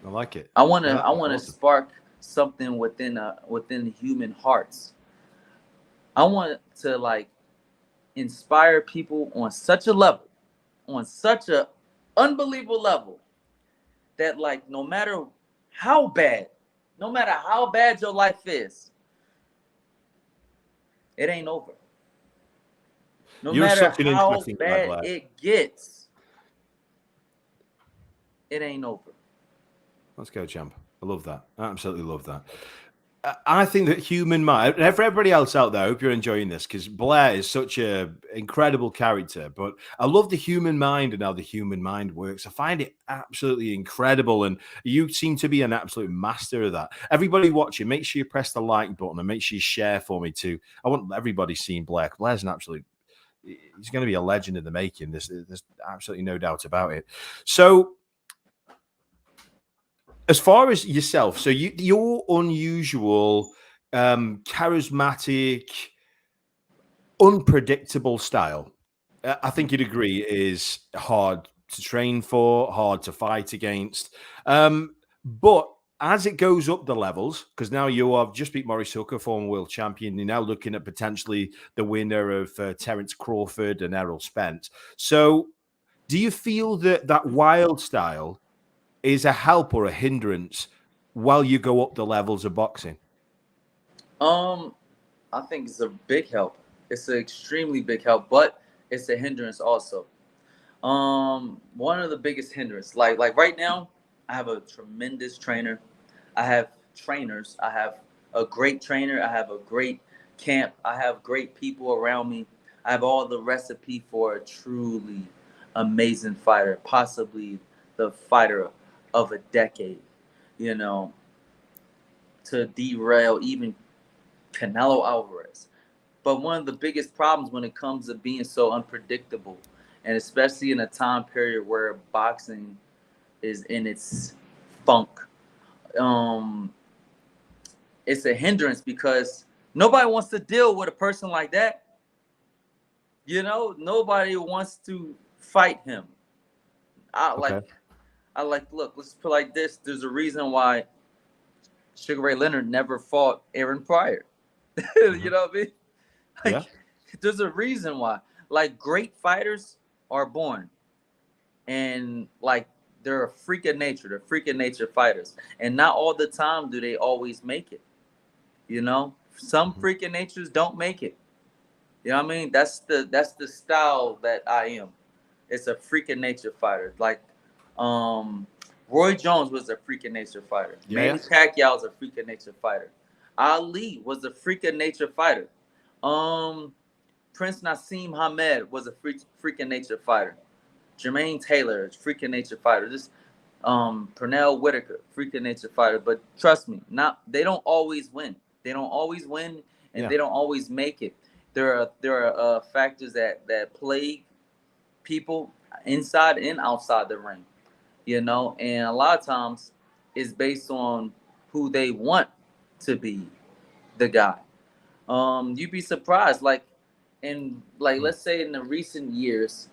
I like it. I want to Awesome. spark something within human hearts. I want to like inspire people on such a level, on such a unbelievable level, that like no matter how bad your life is, it ain't over. No You're matter such an how interesting guy, bad Blair. it gets, it ain't over. Let's go, champ. I love that. I absolutely love that. I think that human mind, and for everybody else out there, I hope you're enjoying this, because Blair is such an incredible character, but I love the human mind and how the human mind works. I find it absolutely incredible, and you seem to be an absolute master of that. Everybody watching, make sure you press the like button and make sure you share for me too. I want everybody seeing Blair. Blair's an absolute, he's going to be a legend in the making. There's absolutely no doubt about it. So, as far as yourself, so your unusual, charismatic, unpredictable style, I think you'd agree, is hard to train for, hard to fight against. But as it goes up the levels, because now you have just beat Maurice Hooker, former world champion, you're now looking at potentially the winner of Terence Crawford and Errol Spence. So do you feel that wild style is a help or a hindrance while you go up the levels of boxing? I think it's a big help. It's an extremely big help, but it's a hindrance also. One of the biggest hindrance, like right now, I have a tremendous trainer. I have trainers. I have a great trainer. I have a great camp. I have great people around me. I have all the recipe for a truly amazing fighter, possibly the fighter of a decade, you know, to derail even Canelo Alvarez. But one of the biggest problems when it comes to being so unpredictable, and especially in a time period where boxing is in its funk, it's a hindrance because Nobody wants to deal with a person like that. You know, nobody wants to fight him. I like, look, let's put it like this. There's a reason why Sugar Ray Leonard never fought Aaron Pryor. You know what I mean? Like, there's a reason why. Like, great fighters are born. And, like, they're a freak of nature. They're freak of nature fighters. And not all the time do they always make it. You know? Some freak of natures don't make it. You know what I mean? That's the style that I am. It's a freak of nature fighter. Like, Roy Jones was a freak of nature fighter. Manny Pacquiao was a freak of nature fighter. Ali was a freak of nature fighter. Prince Nassim Hamed was a freak of nature fighter. Jermaine Taylor, freak of nature fighter. This Pernell Whitaker, freak of nature fighter. But trust me, they don't always win. They don't always win, and they don't always make it. There are factors that plague people inside and outside the ring, you know, and a lot of times it's based on who they want to be the guy. You'd be surprised, like let's say in the recent years,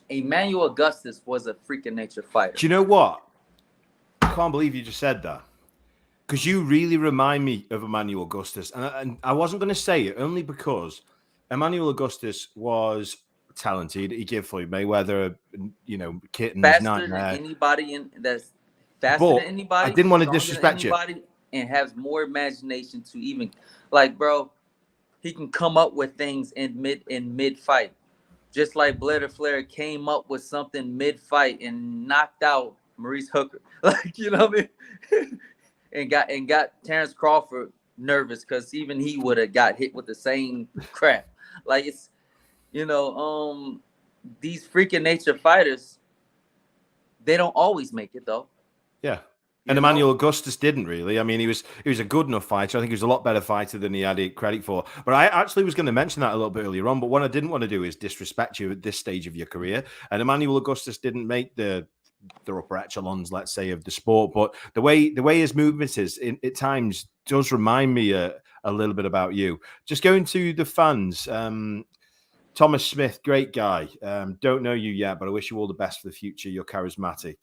Emmanuel Augustus was a freak of nature fighter. Do you know what? I can't believe you just said that. Because you really remind me of Emmanuel Augustus. And I wasn't going to say it only because Emmanuel Augustus was talented. He gave Floyd Mayweather, you know, kittens, faster nightmare. than anybody that's faster than anybody. I didn't want to disrespect you. And has more imagination to even, like, bro, he can come up with things in mid fight. Just like Blair Flair came up with something mid fight and knocked out Maurice Hooker. Like, you know what I mean? And got Terrence Crawford nervous because even he would have got hit with the same crap. Like, it's, you know, these freaking nature fighters, they don't always make it though. Yeah. And Emmanuel Augustus didn't really. I mean, he was a good enough fighter. I think he was a lot better fighter than he had credit for. But I actually was going to mention that a little bit earlier on. But what I didn't want to do is disrespect you at this stage of your career. And Emmanuel Augustus didn't make the upper echelons, let's say, of the sport. But the way his movement is at times does remind me a little bit about you. Just going to the fans. Thomas Smith, great guy. Don't know you yet, but I wish you all the best for the future. You're charismatic.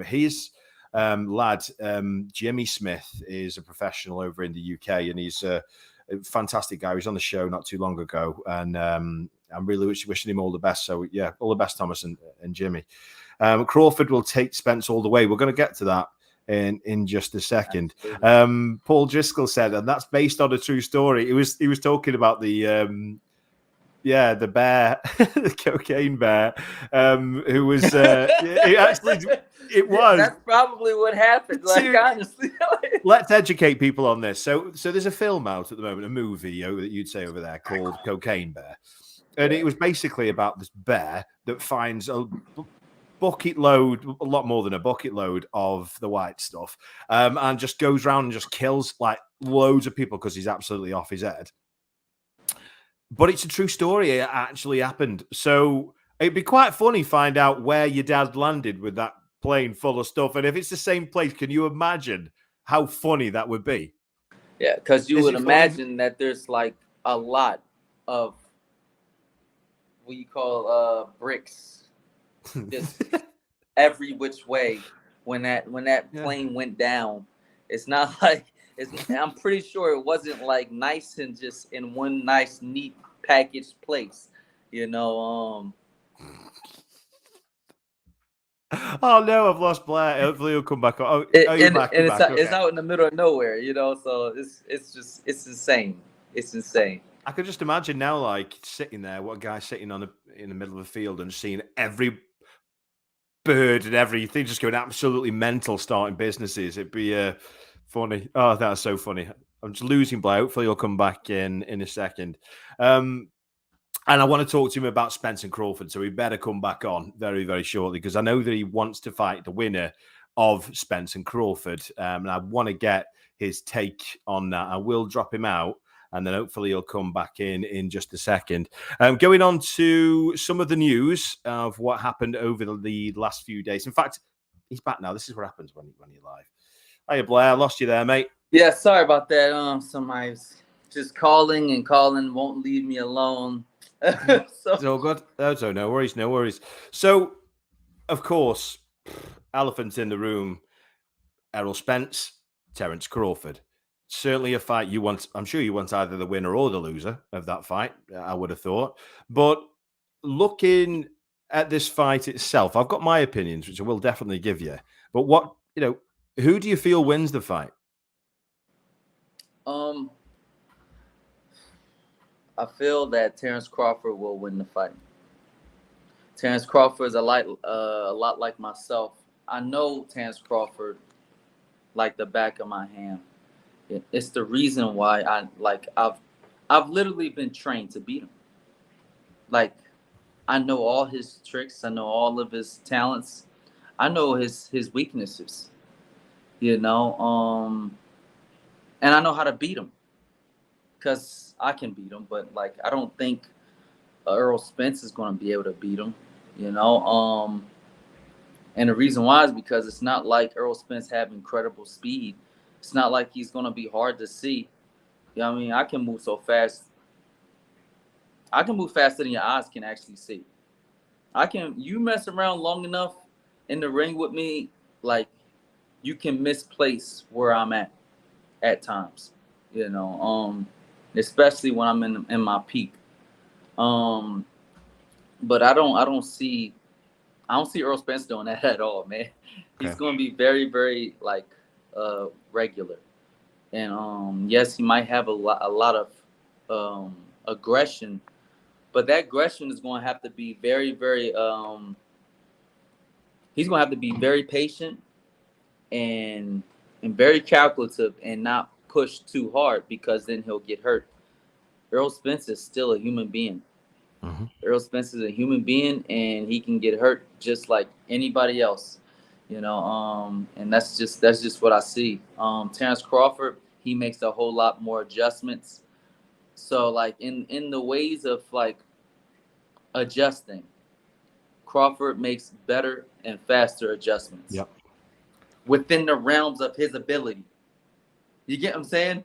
His lad, Jimmy Smith, is a professional over in the UK, and he's a fantastic guy. He was on the show not too long ago, and I'm really wishing him all the best. So, yeah, all the best, Thomas and Jimmy. Crawford will take Spence all the way. We're going to get to that in just a second. Paul Driscoll said, and that's based on a true story. He was talking about the bear, the cocaine bear, who was it was. That's probably what happened. Like, honestly, let's educate people on this. So there's a film out at the moment, a movie that you'd say over there called Cocaine Bear, and it was basically about this bear that finds a bucket load, a lot more than a bucket load of the white stuff, and just goes around and just kills like loads of people because he's absolutely off his head. But it's a true story. It actually happened. So it'd be quite funny find out where your dad landed with that plane full of stuff. And if it's the same place, can you imagine how funny that would be? Yeah, because you would imagine that there's like a lot of what you call bricks, just every which way when that plane went down. It's not like I'm pretty sure it wasn't like nice and just in one nice neat packaged place, you know. Oh no, I've lost Blair. Hopefully he'll come back. It's out in the middle of nowhere, you know. So it's insane. It's insane. I could just imagine now, like sitting there, what a guy sitting in the middle of the field and seeing every bird and everything just going absolutely mental, starting businesses. It'd be funny. Oh, that's so funny. I'm just losing Blair. Hopefully he'll come back in a second. And I want to talk to him about Spence and Crawford, so he better come back on very, very shortly because I know that he wants to fight the winner of Spence and Crawford, and I want to get his take on that. I will drop him out, and then hopefully he'll come back in just a second. Going on to some of the news of what happened over the last few days. In fact, he's back now. This is what happens when you're live. Hiya, Blair. I lost you there, mate. Yeah, sorry about that. Somebody's just calling and calling, won't leave me alone. So It's all good. Oh, so no worries, no worries. So, of course, elephant in the room, Errol Spence, Terence Crawford. Certainly a fight you want. I'm sure you want either the winner or the loser of that fight, I would have thought. But looking at this fight itself, I've got my opinions, which I will definitely give you. But who do you feel wins the fight? um I feel that Terence Crawford will win the fight. Terence Crawford is a lot like myself. I know Terence Crawford like the back of my hand. It's the reason why I've literally been trained to beat him. Like, I know all his tricks. I know all of his talents. I know his weaknesses. You know, and I know how to beat him because I can beat him. But like, I don't think Earl Spence is going to be able to beat him. You know, and the reason why is because it's not like Earl Spence have incredible speed. It's not like he's going to be hard to see. You know what I mean? I can move so fast. I can move faster than your eyes can actually see. You mess around long enough in the ring with me, like, you can misplace where I'm at times, you know, especially when I'm in my peak. Um, but I don't see Earl Spence doing that at all, man. He's Okay. going to be very, very like regular. And yes, he might have a lot of aggression, but that aggression is going to have to be very, very. He's going to have to be very patient and very calculative and not push too hard because then he'll get hurt. Earl Spence is still a human being. Mm-hmm. Earl Spence is a human being and he can get hurt just like anybody else. You know, and that's just what I see. Terence Crawford, he makes a whole lot more adjustments. So like in the ways of like adjusting, Crawford makes better and faster adjustments Yep. within the realms of his ability. You get what I'm saying?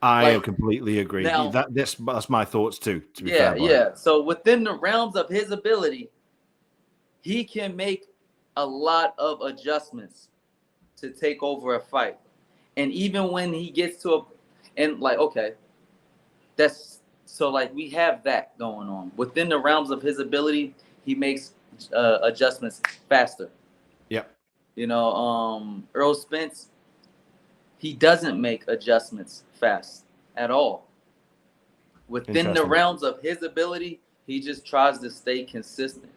I Like completely agree. now, That's my thoughts too, to be fair, yeah, Blair. yeah. So within the realms of his ability, he can make a lot of adjustments to take over a fight. And even when he gets to and like, okay, that's so like we have that going on. Within the realms of his ability, he makes adjustments faster. Yep. You know, Earl Spence, he doesn't make adjustments fast at all. Within the Interesting. realms of his ability, he just tries to stay consistent.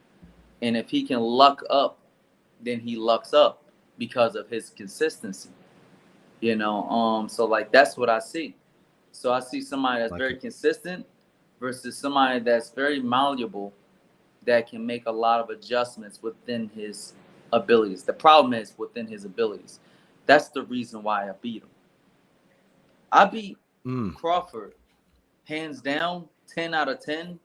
And if he can luck up, then he lucks up because of his consistency. You know, so like that's what I see. So I see somebody that's Like very it. consistent versus somebody that's very malleable that can make a lot of adjustments within his abilities. The problem is within his abilities. That's the reason why I beat him. I beat Crawford hands down, 10 out of 10,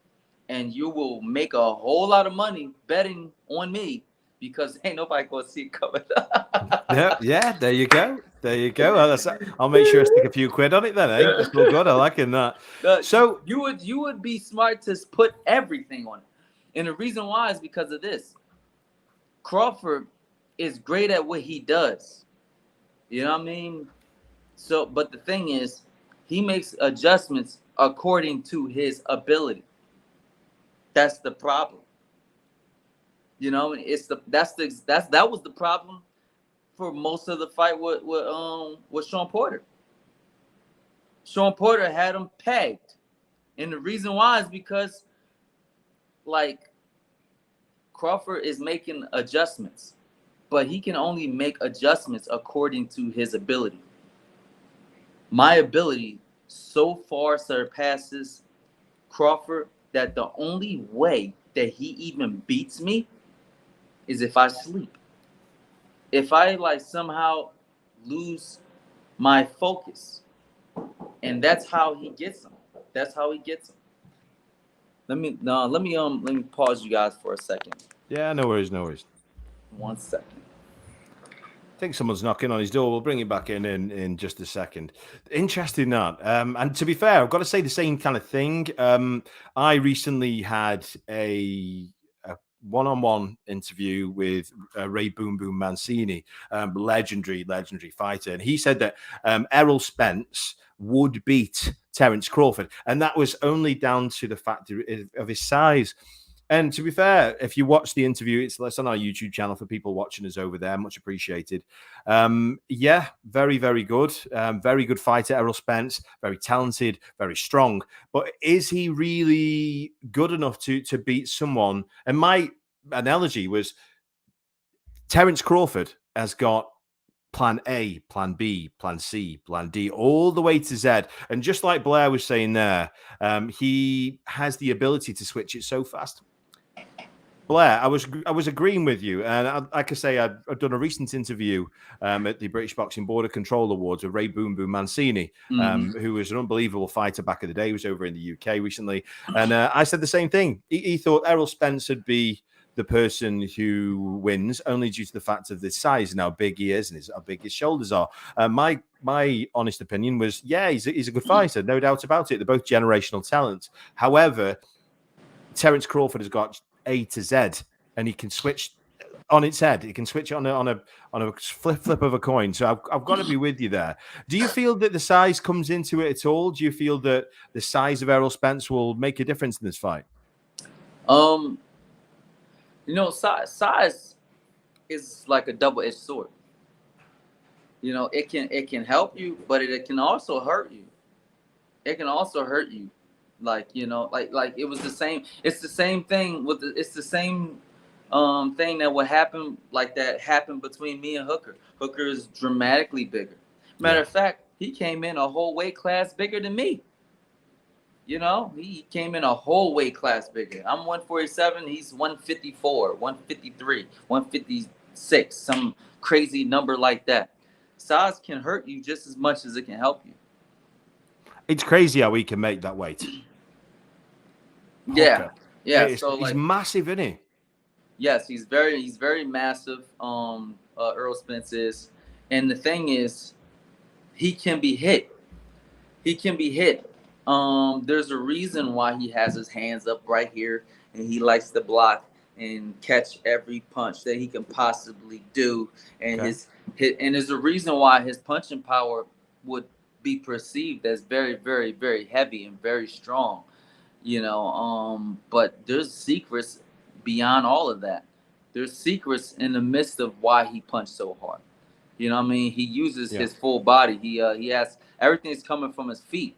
and you will make a whole lot of money betting on me because ain't nobody gonna see it coming. Yeah. There you go. There you go. I'll make sure I stick a few quid on it then. Eh? It's all good. I like that. So You would be smart to put everything on it, and the reason why is because of this. Crawford is great at what he does. You know what I mean? So, but the thing is, he makes adjustments according to his ability. That's the problem. You know, that was the problem for most of the fight with Sean Porter. Sean Porter had him pegged, and the reason why is because like Crawford is making adjustments, but he can only make adjustments according to his ability. My ability so far surpasses Crawford that the only way that he even beats me is if I sleep. If I like somehow lose my focus, and that's how he gets them. That's how he gets them. Let me pause you guys for a second. yeah, no worries, no worries. 1 second. I think someone's knocking on his door. We'll bring him back in just a second. Interesting that. And to be fair, I've got to say the same kind of thing. I recently had a one-on-one interview with Ray Boom Boom Mancini, legendary fighter, and he said that Errol Spence would beat Terence Crawford, and that was only down to the fact of his size. And to be fair, if you watch the interview, it's on our YouTube channel for people watching us over there. Much appreciated. Yeah, very, very good. Very good fighter, Errol Spence. Very talented, very strong. But is he really good enough to beat someone? And my analogy was Terence Crawford has got plan A, plan B, plan C, plan D, all the way to Z. And just like Blair was saying there, he has the ability to switch it so fast. Blair, I was agreeing with you, and like I say, I've done a recent interview at the British Boxing Border Control Awards with Ray Boom Boom Mancini, who was an unbelievable fighter back in the day. He was over in the UK recently, and I said the same thing. He thought Errol Spence would be the person who wins, only due to the fact of the size and how big he is and how big his shoulders are. My honest opinion was, yeah, he's a good fighter, no doubt about it. They're both generational talents. However, Terence Crawford has got A to Z, and he can switch on its head. He can switch on a flip of a coin. So I've got to be with you there. Do you feel that the size comes into it at all? Do you feel that the size of Errol Spence will make a difference in this fight? Size is like a double-edged sword. It can help you, but it can also hurt you. It can also hurt you. Like it was the same. It's the same thing it's the same thing that would happen, like that happened between me and Hooker. Hooker is dramatically bigger. Matter of fact, he came in a whole weight class bigger than me. He came in a whole weight class bigger. I'm 147. He's 154, 153, 156, some crazy number like that. Size can hurt you just as much as it can help you. It's crazy how he can make that weight. Yeah. He's massive, isn't he? Yes, he's very massive. Errol Spence is, and the thing is, he can be hit. There's a reason why he has his hands up right here, and he likes to block and catch every punch that he can possibly do. And and there's a reason why his punching power would be perceived as very, very, very heavy and very strong. But there's secrets beyond all of that. There's secrets in the midst of why he punched so hard. He uses his full body. He has everything's coming from his feet.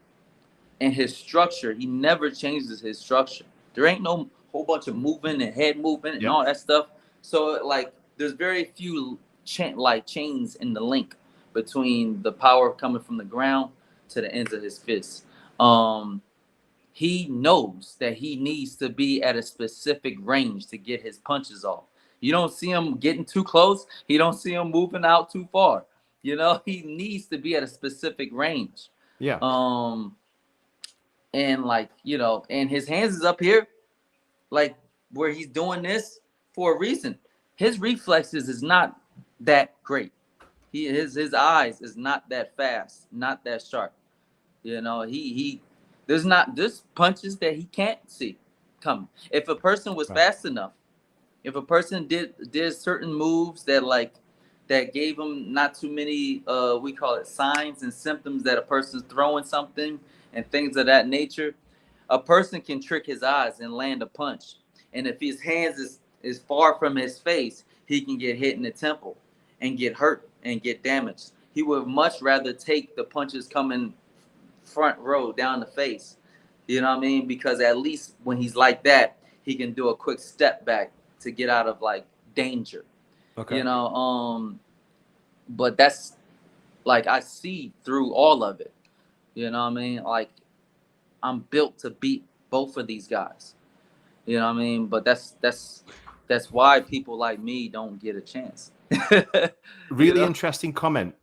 And his structure, he never changes his structure. There ain't no whole bunch of movement and head movement and all that stuff. So there's very few chains in the link between the power coming from the ground to the ends of his fists. He knows that he needs to be at a specific range to get his punches off. You don't see him getting too close. You don't see him moving out too far. He needs to be at a specific range. Yeah. And and his hands is up here, where he's doing this for a reason. His reflexes is not that great. His eyes is not that fast, not that sharp. There's punches that he can't see coming. If a person was fast enough, if a person did certain moves that gave him not too many we call it signs and symptoms that a person's throwing something and things of that nature, a person can trick his eyes and land a punch. And if his hands is far from his face, he can get hit in the temple and get hurt and get damaged. He would much rather take the punches coming front row down the face. Because at least when he's like that, he can do a quick step back to get out of danger. Okay. But that's I see through all of it. I'm built to beat both of these guys. But that's why people like me don't get a chance. Really interesting comment,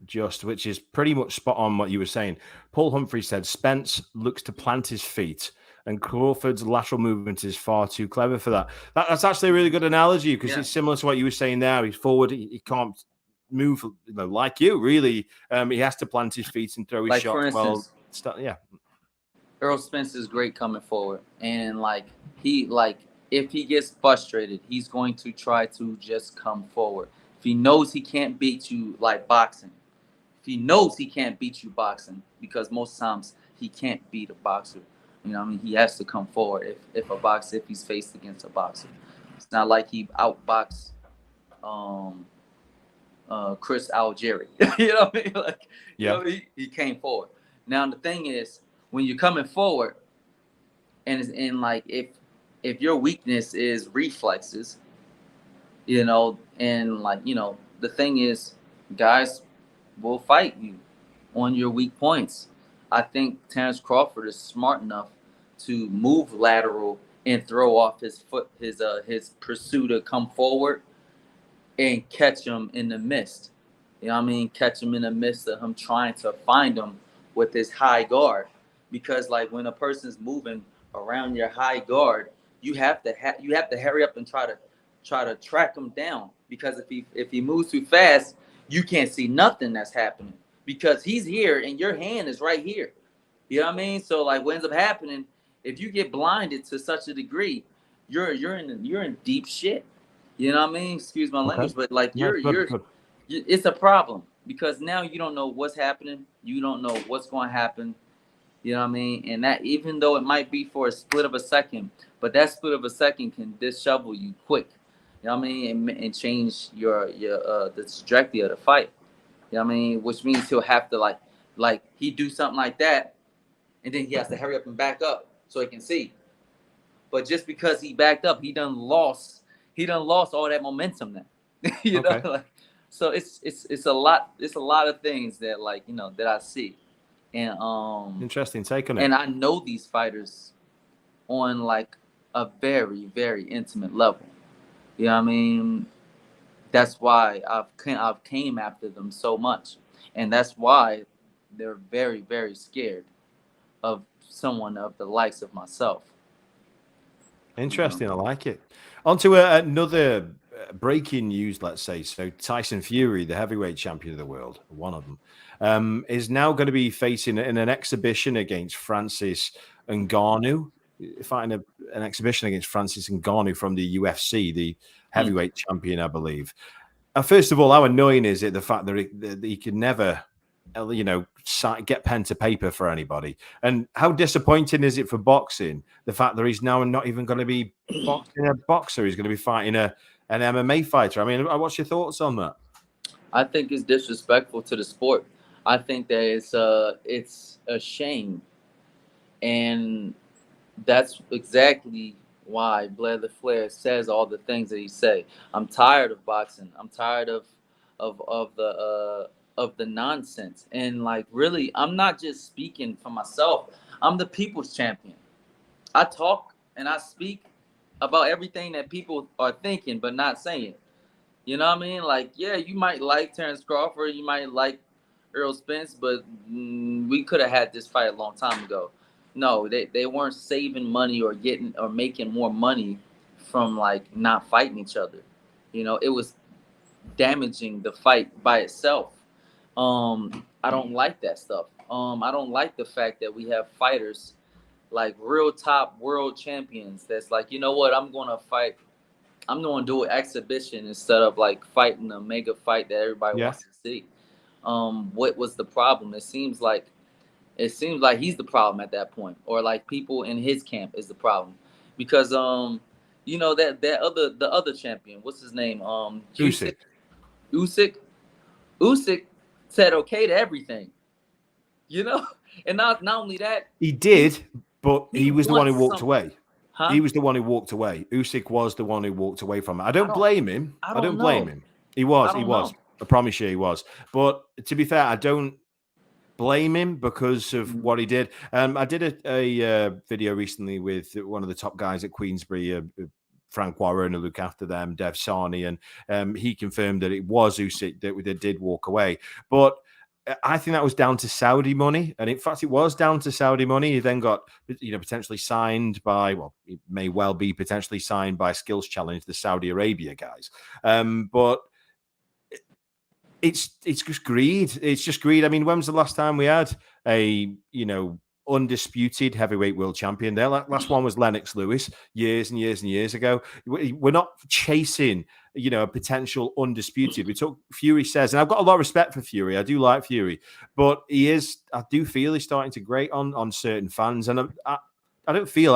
which is pretty much spot on what you were saying. Paul Humphrey said Spence looks to plant his feet, and Crawford's lateral movement is far too clever for that. That's actually a really good analogy, because it's similar to what you were saying there. He's forward, he can't move, like you, really. He has to plant his feet and throw his Like, shots. for instance, Errol Spence is great coming forward, and if he gets frustrated, he's going to try to just come forward. If he knows he can't beat you like boxing, if he knows he can't beat you boxing, because most times he can't beat a boxer. He has to come forward if he's faced against a boxer. It's not like he outboxed Chris Algieri. You know what I mean? Like, he came forward. Now the thing is, when you're coming forward, and like if your weakness is reflexes, and the thing is, guys will fight you on your weak points. I think Terrence Crawford is smart enough to move lateral and throw off his pursuit to come forward and catch him in the mist. Catch him in the midst of him trying to find him with his high guard. Because like when a person's moving around your high guard, you have to hurry up and try to track him down. Because if he moves too fast, you can't see nothing that's happening, because he's here and your hand is right here. You know what I mean? So like what ends up happening, if you get blinded to such a degree, you're in deep shit. You know what I mean? Excuse my language, but like it's a problem, because now you don't know what's happening. You don't know what's going to happen. You know what I mean? And that, even though it might be for a split of a second, but that split of a second can dishevel you quick. You know what I mean? And change your the trajectory of the fight. You know what I mean? Which means he'll have to like he do something like that, and then he has to hurry up and back up so he can see. But just because he backed up, he done lost all that momentum now. You know, like, so it's a lot of things that that I see. And interesting take on it. And I know these fighters on like a very, very intimate level. You know what I mean? That's why I've came after them so much. And that's why they're very, very scared of someone of the likes of myself. Interesting. I like it. On to another breaking news, let's say. So Tyson Fury, the heavyweight champion of the world, one of them, is now going to be facing in an exhibition against Francis Ngannou, fighting an exhibition against Francis Ngannou from the UFC, the heavyweight champion, I believe. First of all, how annoying is it, the fact that he could never, get pen to paper for anybody? And how disappointing is it for boxing, the fact that he's now not even going to be boxing a boxer, he's going to be fighting an MMA fighter? I mean, what's your thoughts on that? I think it's disrespectful to the sport. I think that it's a shame. And that's exactly why Blair the Flair says all the things that he say. I'm tired of boxing. I'm tired of the nonsense. And like, really, I'm not just speaking for myself. I'm the people's champion. I talk and I speak about everything that people are thinking but not saying. You know what I mean? Like, yeah, you might like Terrence Crawford, you might like Errol Spence, but we could have had this fight a long time ago. No, they weren't saving money or making more money from like not fighting each other. It was damaging the fight by itself. I don't like that stuff. I don't like the fact that we have fighters like real top world champions that's like, you know what, I'm going to do an exhibition instead of like fighting a mega fight that everybody wants to see. What was the problem? It seems like he's the problem at that point, or like people in his camp is the problem, because the other champion, what's his name? Usyk said okay to everything, and not only that, he did, but he was the one who walked away. Huh? He was the one who walked away. Usyk was the one who walked away from it. I don't blame him. I don't blame him. He was. I promise you he was. But to be fair, I don't blame him because of what he did. I did a video recently with one of the top guys at Queensbury, Frank Warren, who look after them, Dev Sani, and he confirmed that it was Usyk that did walk away. But I think that was down to Saudi money, and in fact, it was down to Saudi money. He then got, potentially signed by, it may well be potentially signed by Skills Challenge, the Saudi Arabia guys. But it's just greed. It's just greed. I mean, when was the last time we had a undisputed heavyweight world champion? There, last one was Lennox Lewis years and years and years ago. We're not chasing a potential undisputed. We took Fury says, and I've got a lot of respect for Fury. I do like Fury, but I do feel he's starting to grate on certain fans, and I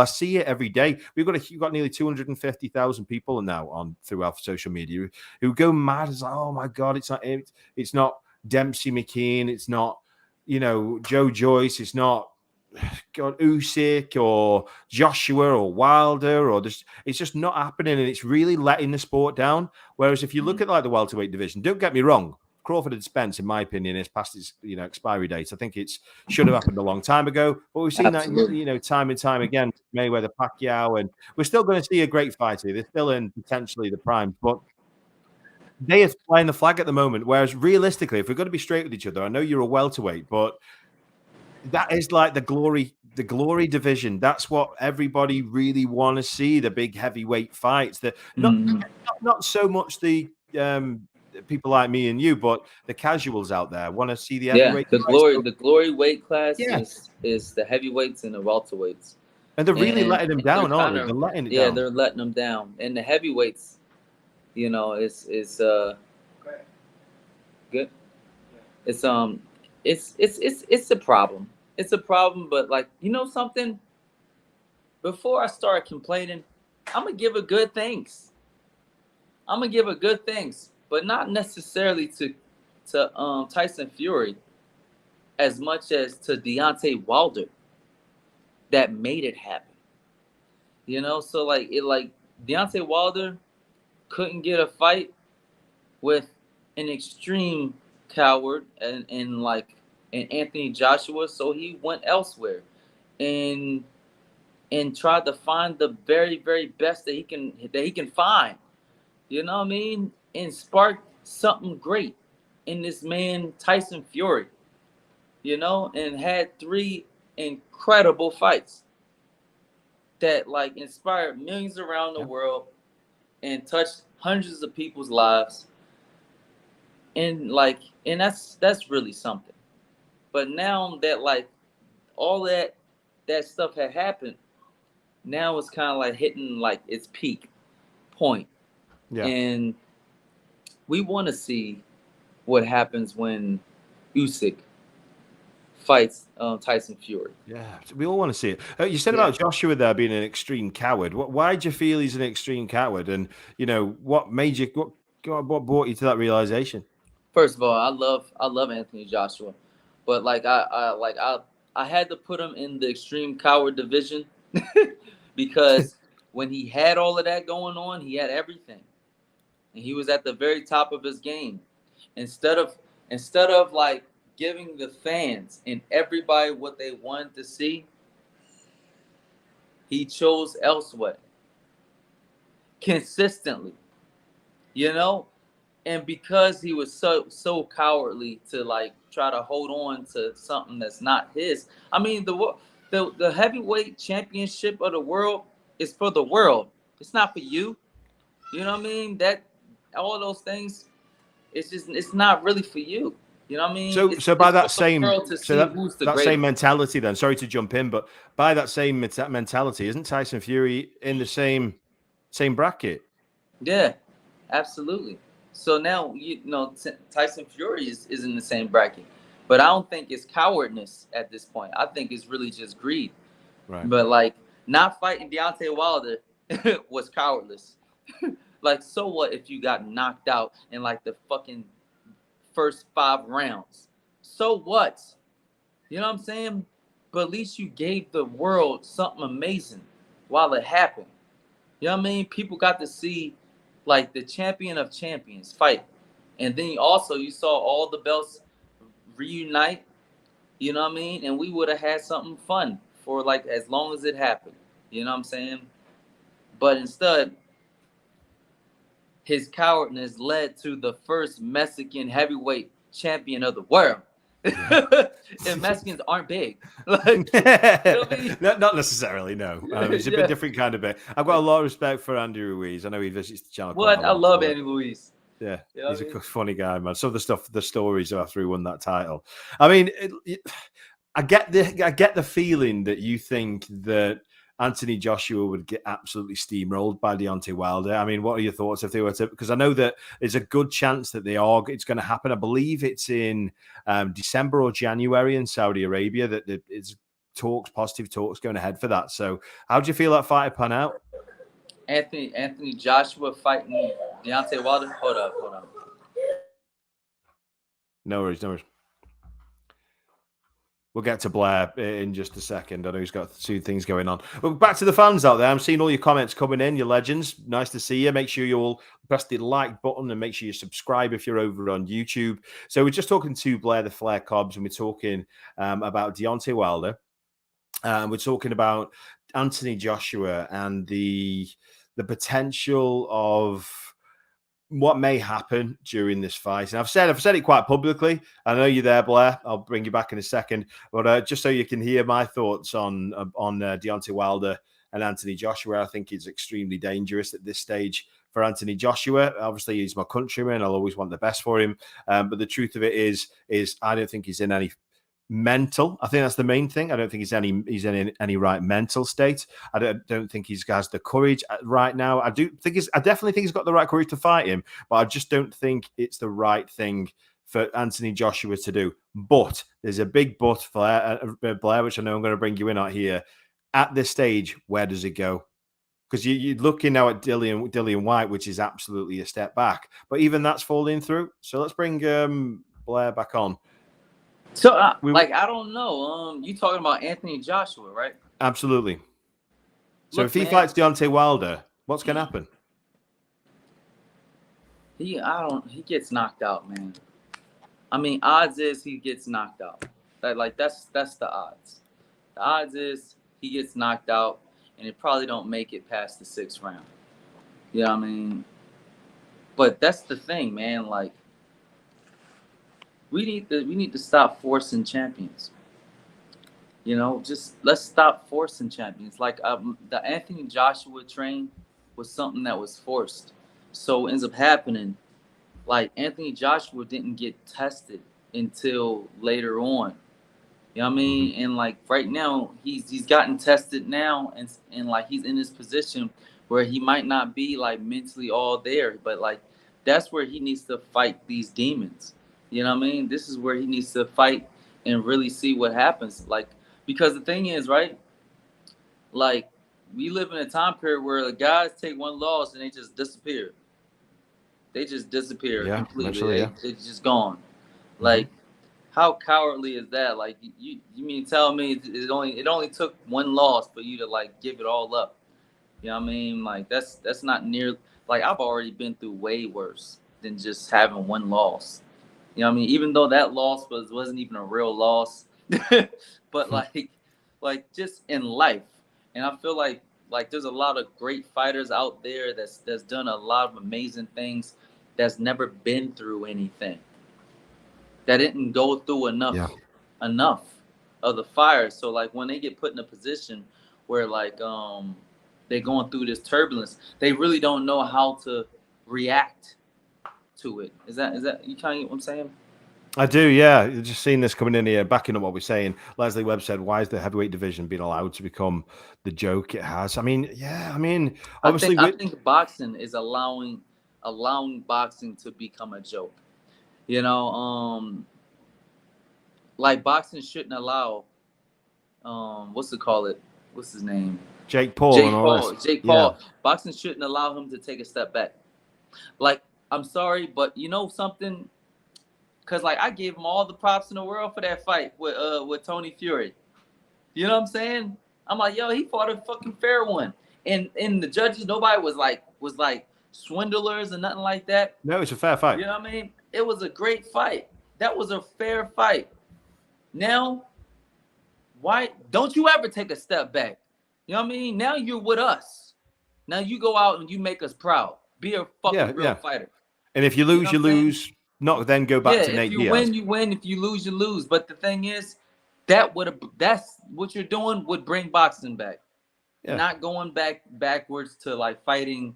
see it every day. You've got nearly 250,000 people now on throughout social media who go mad. It's like, oh my God, it's not Dempsey McKean, it's not Joe Joyce, it's not Usyk or Joshua or Wilder it's just not happening, and it's really letting the sport down. Whereas if you look at like the welterweight division, don't get me wrong, Crawford and Spence, in my opinion, is past its expiry date. I think it should have happened a long time ago, but we've seen that time and time again. Mayweather, Pacquiao, and we're still going to see a great fight here. They're still in potentially the prime, but they are flying the flag at the moment. Whereas realistically, if we're going to be straight with each other, I know you're a welterweight, but that is like the glory division. That's what everybody really want to see, the big heavyweight fights. Not so much the people like me and you, but the casuals out there want to see the heavyweight fights. The glory weight class is the heavyweights and the welterweights. And they're really letting them down, aren't they? They're letting it down. They're letting them down. And the heavyweights, is good. It's a problem. It's a problem, but like, something, before I start complaining, I'm going to give a good thanks. But not necessarily to Tyson Fury as much as to Deontay Wilder that made it happen. So like Deontay Wilder couldn't get a fight with an extreme coward and Anthony Joshua, so he went elsewhere and tried to find the very, very best that he can find. You know what I mean? And sparked something great in this man Tyson Fury. And had 3 incredible fights that inspired millions around the world and touched hundreds of people's lives. And that's really something. But now that all that stuff had happened, now it's kind of hitting its peak point. Yeah. And we want to see what happens when Usyk fights Tyson Fury. Yeah, we all want to see it. You said about Joshua there being an extreme coward. Why do you feel he's an extreme coward? And what made you? What brought you to that realization? First of all, I love Anthony Joshua, but I had to put him in the extreme coward division because when he had all of that going on, he had everything, and he was at the very top of his game. Instead of giving the fans and everybody what they wanted to see, he chose elsewhere consistently, and because he was so cowardly to try to hold on to something that's not his. I mean, the heavyweight championship of the world is for the world. It's not for you. You know what I mean? That all of those things, it's not really for you. You know what I mean? So by that same same mentality, then, sorry to jump in, but by that same mentality, isn't Tyson Fury in the same bracket? Yeah, absolutely. So now Tyson Fury is in the same bracket, but I don't think it's cowardness at this point. I think it's really just greed. Right. But not fighting Deontay Wilder was cowardless. So what if you got knocked out in the fucking first 5 rounds? So what? You know what I'm saying? But at least you gave the world something amazing while it happened. You know what I mean? People got to see the champion of champions fight. And then you saw all the belts reunite. You know what I mean? And we would have had something fun for as long as it happened. You know what I'm saying? But instead, his cowardness led to the first Mexican heavyweight champion of the world. And Mexicans aren't big. You know what I mean? Not necessarily, no. It's a bit different kind of bit. I've got a lot of respect for Andy Ruiz. I know he visits the channel. I love Andy Ruiz. Yeah, You know he's what I mean? a funny guy, man. Some of the stories after he won that title. I mean, I get the feeling that you think that Anthony Joshua would get absolutely steamrolled by Deontay Wilder. I mean, what are your thoughts if they were to? Because I know that there's a good chance that it's going to happen. I believe it's in December or January in Saudi Arabia that it's positive talks going ahead for that. So, how do you feel that fight pan out? Anthony Joshua fighting Deontay Wilder. Hold up. No worries. We'll get to Blair in just a second. I know he's got two things going on. But back to the fans out there. I'm seeing all your comments coming in. Your legends. Nice to see you. Make sure you all press the like button and make sure you subscribe if you're over on YouTube. So we're just talking to Blair the Flair Cobbs, and we're talking about Deontay Wilder. We're talking about Anthony Joshua and the potential of what may happen during this fight. And I've said it quite publicly. I know you're there, Blair. I'll bring you back in a second. But just so you can hear my thoughts on Deontay Wilder and Anthony Joshua, I think it's extremely dangerous at this stage for Anthony Joshua. Obviously, he's my countryman. I'll always want the best for him. But the truth of it is I don't think he's in any mental. I think that's the main thing. I don't think he's in any right mental state. I don't think he has the courage right now. I definitely think he's got the right courage to fight him, but I just don't think it's the right thing for Anthony Joshua to do. But there's a big but, Blair, which I know I'm going to bring you in out here. At this stage, where does it go? Because you're looking now at Dillian White, which is absolutely a step back. But even that's falling through. So let's bring Blair back on. So, I don't know. You talking about Anthony Joshua, right? Absolutely. So Look, if he fights Deontay Wilder, what's going to happen? He gets knocked out, man. I mean, odds is he gets knocked out. That's the odds. The odds is he gets knocked out, and it probably don't make it past the 6th round. You know what I mean? But that's the thing, man. Like, we need to stop forcing champions. You know, just let's stop forcing champions. Like the Anthony Joshua train was something that was forced. So what ends up happening, like Anthony Joshua didn't get tested until later on. You know what I mean? And like right now, he's gotten tested now, and like he's in this position where he might not be like mentally all there, but like that's where he needs to fight these demons. You know what I mean? This is where he needs to fight and really see what happens. Like, because the thing is, right? Like, we live in a time period where the guys take one loss and they just disappear. They just disappear completely. Actually, they're just gone. Like, how cowardly is that? Like, you mean tell me it only took one loss for you to like give it all up? You know what I mean? Like, that's not near. Like, I've already been through way worse than just having one loss. You know what I mean? Even though that loss wasn't even a real loss, but like just in life. And I feel like there's a lot of great fighters out there that's done a lot of amazing things, that's never been through anything, that didn't go through enough of the fire. So like when they get put in a position where like they're going through this turbulence, they really don't know how to react to it. Is that you kind of get what I'm saying? I do, yeah. Just seeing this coming in here, backing up what we're saying. Leslie Webb said, "Why is the heavyweight division being allowed to become the joke it has?" I mean, yeah. I mean, obviously, I think boxing is allowing boxing to become a joke. You know, like boxing shouldn't allow, what's his name? Jake Paul. Jake Paul. Yeah. Boxing shouldn't allow him to take a step back. Like, I'm sorry, but you know something? Because, like, I gave him all the props in the world for that fight with Tony Fury. You know what I'm saying? I'm like, yo, he fought a fucking fair one. And the judges, nobody was like swindlers or nothing like that. No, it's a fair fight. You know what I mean? It was a great fight. That was a fair fight. Now, why don't you ever take a step back? You know what I mean? Now you're with us. Now you go out and you make us proud. Be a fucking real fighter. And if you lose, you lose. Not then go back to Nate Diaz. If you win, you win. If you lose, you lose. But the thing is, that's what you're doing would bring boxing back. Yeah. Not going backwards to like fighting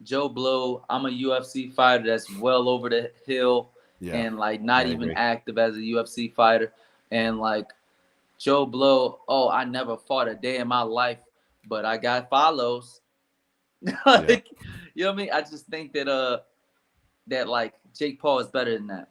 Joe Blow, I'm a UFC fighter that's well over the hill and like not even active as a UFC fighter. And like Joe Blow, oh, I never fought a day in my life, but I got follows. Like, you know what I mean? I just think that that like Jake Paul is better than that.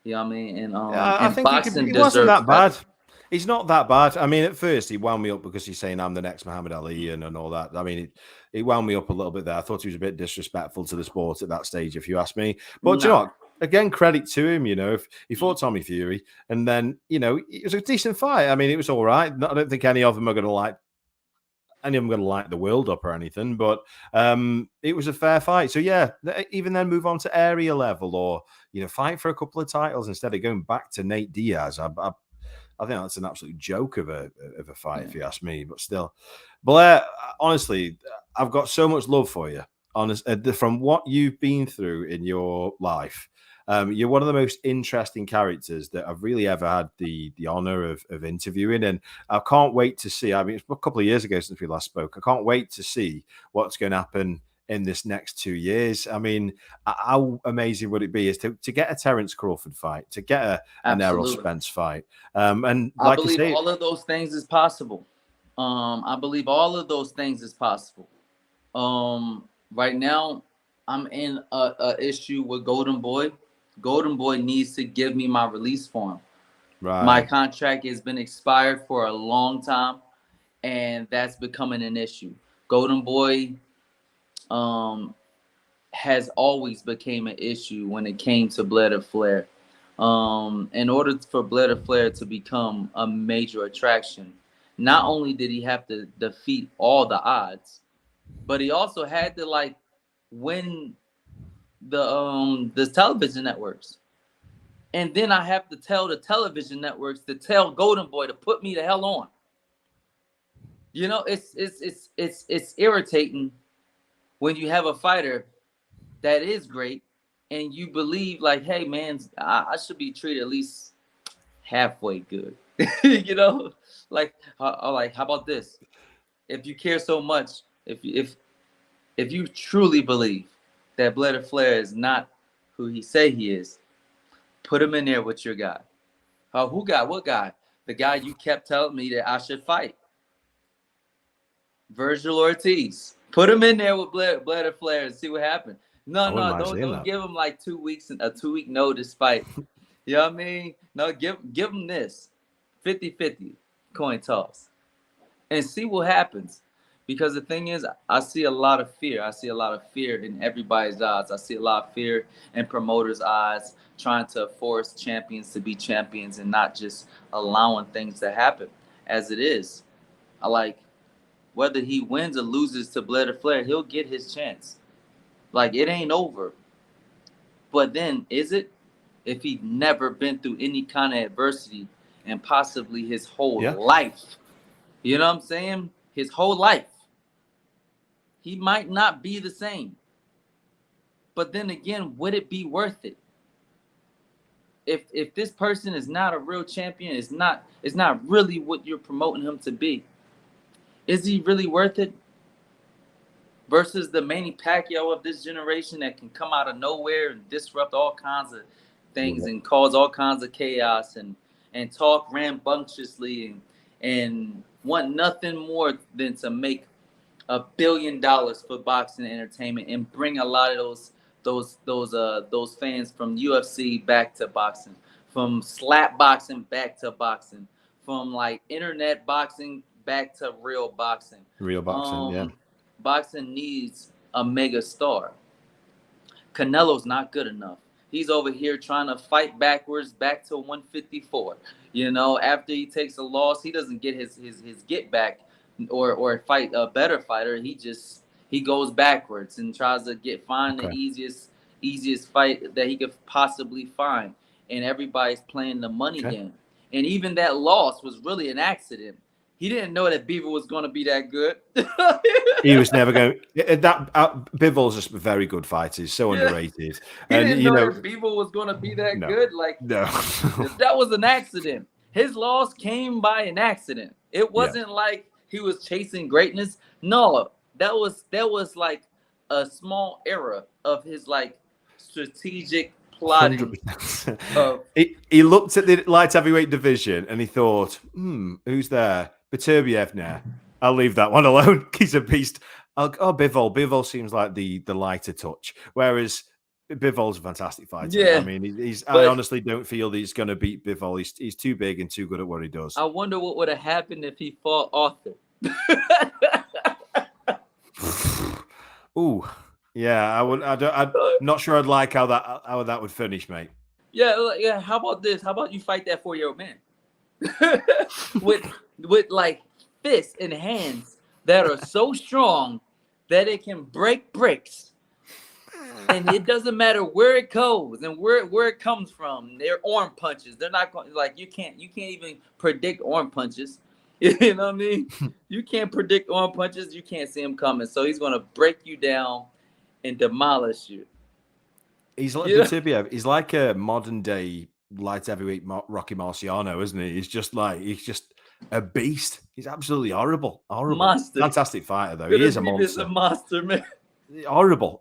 You know what I mean? And I think boxing he wasn't that bad. better. He's not that bad. I mean, at first he wound me up because he's saying I'm the next Muhammad Ali and all that. I mean, it wound me up a little bit there. I thought he was a bit disrespectful to the sport at that stage, if you ask me. But you know what? Again, credit to him. You know, if he fought Tommy Fury, and then it was a decent fight. I mean, it was all right. I don't think any of them are going to light the world up or anything, but it was a fair fight. So yeah, even then move on to area level or fight for a couple of titles instead of going back to Nate Diaz. I think that's an absolute joke of a fight, if you ask me. But still, Blair, honestly, I've got so much love for you. From what you've been through in your life, you're one of the most interesting characters that I've really ever had the honor of interviewing, and I can't wait to see. I mean, it's a couple of years ago since we last spoke. I can't wait to see what's going to happen in this next 2 years. I mean, how amazing would it be is to get a Terence Crawford fight, to get an Errol Spence fight, and I believe all of those things is possible. I believe all of those things is possible. Right now, I'm in a issue with Golden Boy. Golden Boy needs to give me my release form. Right. My contract has been expired for a long time, and that's becoming an issue. Golden Boy has always became an issue when it came to Blair Flair. In order for Blair Flair to become a major attraction, not only did he have to defeat all the odds, but he also had to win the television networks. And then I have to tell the television networks to tell Golden Boy to put me the hell on. It's irritating when you have a fighter that is great and you believe hey man, I should be treated at least halfway good. How about this? If you care so much, if you truly believe that Blair Flair is not who he say he is, put him in there with your guy. What guy? The guy you kept telling me that I should fight. Virgil Ortiz. Put him in there with Blair Flair and see what happens. No, don't give him 2 weeks and a 2-week notice fight. You know what I mean? No, give him this 50-50 coin toss and see what happens. Because the thing is, I see a lot of fear. I see a lot of fear in everybody's eyes. I see a lot of fear in promoters' eyes, trying to force champions to be champions and not just allowing things to happen as it is. Whether he wins or loses to Blair Flair, he'll get his chance. It ain't over. But then, is it? If he'd never been through any kind of adversity and possibly his whole life. You know what I'm saying? His whole life. He might not be the same. But then again, would it be worth it? If this person is not a real champion, it's not really what you're promoting him to be. Is he really worth it? Versus the Manny Pacquiao of this generation that can come out of nowhere and disrupt all kinds of things and cause all kinds of chaos and talk rambunctiously and want nothing more than to make $1 billion for boxing entertainment and bring a lot of those fans from UFC back to boxing, from slap boxing back to boxing, from internet boxing back to real boxing. Real boxing, Boxing needs a mega star. Canelo's not good enough. He's over here trying to fight backwards back to 154. After he takes a loss, he doesn't get his get back or fight a better fighter. He goes backwards and tries to find the easiest fight that he could possibly find. And everybody's playing the money game. And even that loss was really an accident. He didn't know that Bivol was going to be that good. He was never going. Bivol's just a very good fighter. He's so underrated. He didn't know that Bivol was going to be that good. No. That was an accident. His loss came by an accident. It wasn't like he was chasing greatness. No, that was a small error of his like strategic plotting 100%. of He looked at the light heavyweight division and he thought, who's there? Beterbiev now. I'll leave that one alone. He's a beast. Bivol. Bivol seems like the lighter touch, whereas Bivol's a fantastic fighter. Yeah, I mean, I but honestly don't feel that he's going to beat Bivol. He's too big and too good at what he does. I wonder what would have happened if he fought Arthur. Ooh, yeah. I'm not sure I'd like how that would finish, mate. Yeah. How about this? How about you fight that 4-year-old man with like fists and hands that are so strong that it can break bricks, and it doesn't matter where it goes and where it comes from. They're arm punches. They're not going like you can't even predict arm punches. You know what I mean? You can't predict arm punches. You can't see him coming. So he's going to break you down and demolish you. He's like Beterbiev. He's like a modern day light heavyweight Rocky Marciano, isn't he? He's just a beast. He's absolutely horrible. Monster. Fantastic fighter, though. He is a monster. He's a monster, man. Horrible.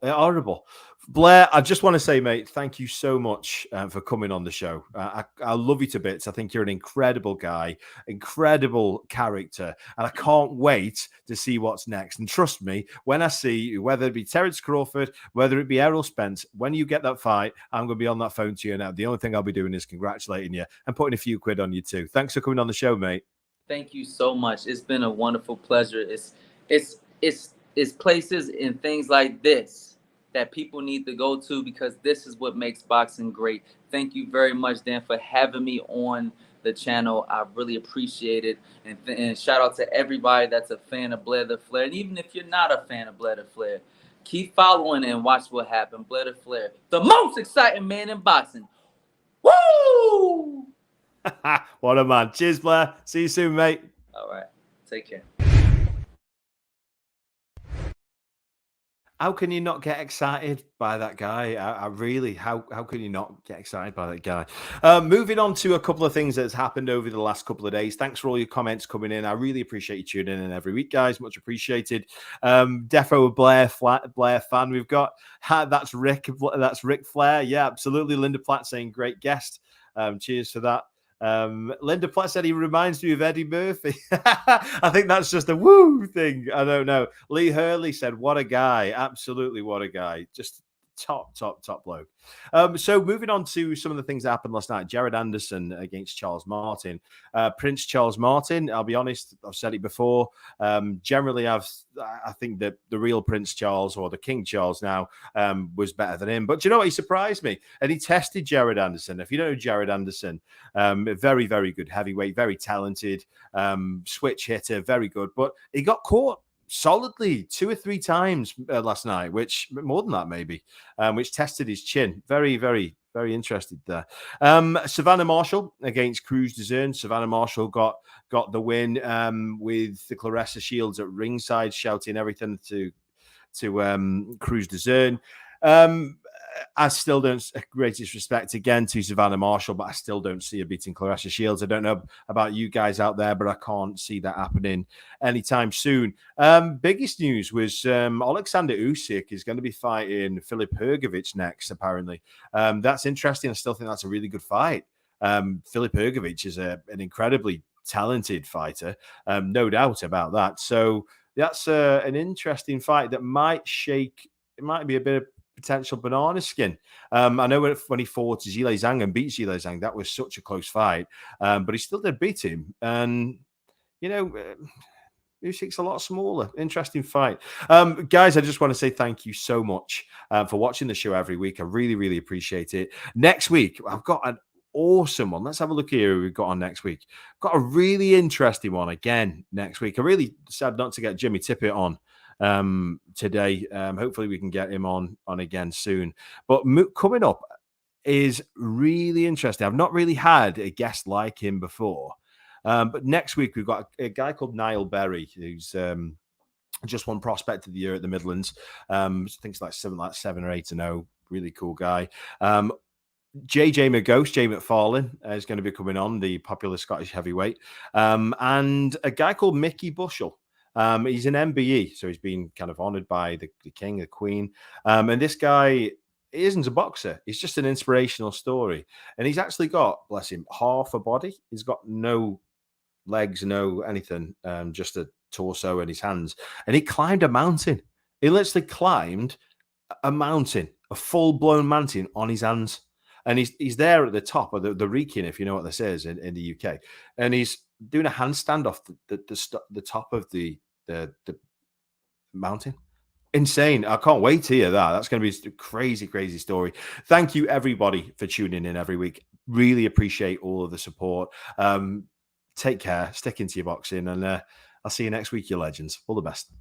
Blair, I just want to say, mate, thank you so much for coming on the show. I love you to bits. I think you're an incredible guy, incredible character, and I can't wait to see what's next. And trust me, when I see, whether it be Terence Crawford, whether it be Errol Spence, when you get that fight, I'm going to be on that phone to you now. The only thing I'll be doing is congratulating you and putting a few quid on you too. Thanks for coming on the show, mate. Thank you so much. It's been a wonderful pleasure. It's places and things like this that people need to go to, because this is what makes boxing great. Thank you very much, Dan, for having me on the channel. I really appreciate it. And shout out to everybody that's a fan of Blair the Flair. And even if you're not a fan of Blair the Flair, keep following and watch what happens. Blair the Flair, the most exciting man in boxing. Woo! What a man. Cheers, Blair. See you soon, mate. All right. Take care. How can you not get excited by that guy? I really, how can you not get excited by that guy? Moving on to a couple of things that's happened over the last couple of days. Thanks for all your comments coming in. I really appreciate you tuning in every week, guys. Much appreciated. Defo Blair fan. We've got that's Rick Flair. Yeah, absolutely. Linda Platt saying great guest. Cheers for that. Linda Platt said he reminds me of Eddie Murphy. I think that's just a woo thing. I don't know. Lee Hurley said, what a guy. Absolutely, what a guy. Just top bloke. So moving on to some of the things that happened last night. Jared Anderson against Charles Martin. Prince Charles Martin, I'll be honest, I've said it before. Generally, I think that the real Prince Charles, or the King Charles now, was better than him. But do you know what? He surprised me. And he tested Jared Anderson. If you don't know Jared Anderson, very, very good heavyweight, very talented, switch hitter, very good. But he got caught solidly 2 or 3 times last night, which more than that maybe, which tested his chin. Very, very, very interested there. Savannah Marshall against Cruz Dezern. Savannah Marshall got the win with the Claressa Shields at ringside shouting everything to Cruz Dezern. I still don't, greatest respect again to Savannah Marshall, but I still don't see her beating Claressa Shields. I don't know about you guys out there, but I can't see that happening anytime soon. Biggest news was Alexander Usyk is going to be fighting Filip Hrgović next, apparently. That's interesting. I still think that's a really good fight. Filip Hrgović is an incredibly talented fighter, no doubt about that. So that's an interesting fight that might shake, it might be a bit of potential banana skin. I know when he fought Zhilei Zhang and beat Zhilei Zhang, that was such a close fight, but he still did beat him. And, you know, Usyk's a lot smaller. Interesting fight. Guys, I just want to say thank you so much for watching the show every week. I really, really appreciate it. Next week, I've got an awesome one. Let's have a look here who we've got on next week. Got a really interesting one again next week. I'm really sad not to get Jimmy Tippett on today. Hopefully we can get him on again soon. But coming up is really interesting. I've not really had a guest like him before. But next week we've got a guy called Niall Berry, who's just won Prospect of the Year at the Midlands. I think it's like 7 or 8-0. Really cool guy. JJ McGhost, Jay McFarlane, is going to be coming on, the popular Scottish heavyweight. And a guy called Mickey Bushell. He's an MBE, so he's been kind of honored by the king, the queen. And this guy isn't a boxer. He's just an inspirational story. And he's actually got, bless him, half a body. He's got no legs, no anything, just a torso and his hands. And he climbed a mountain. He literally climbed a mountain, a full-blown mountain on his hands. And he's there at the top of the Wrekin, if you know what this is in the UK. And he's doing a handstand off the top of the mountain. Insane. I can't wait to hear that. That's going to be a crazy, crazy story. Thank you, everybody, for tuning in every week. Really appreciate all of the support. Take care. Stick into your boxing. And I'll see you next week, you legends. All the best.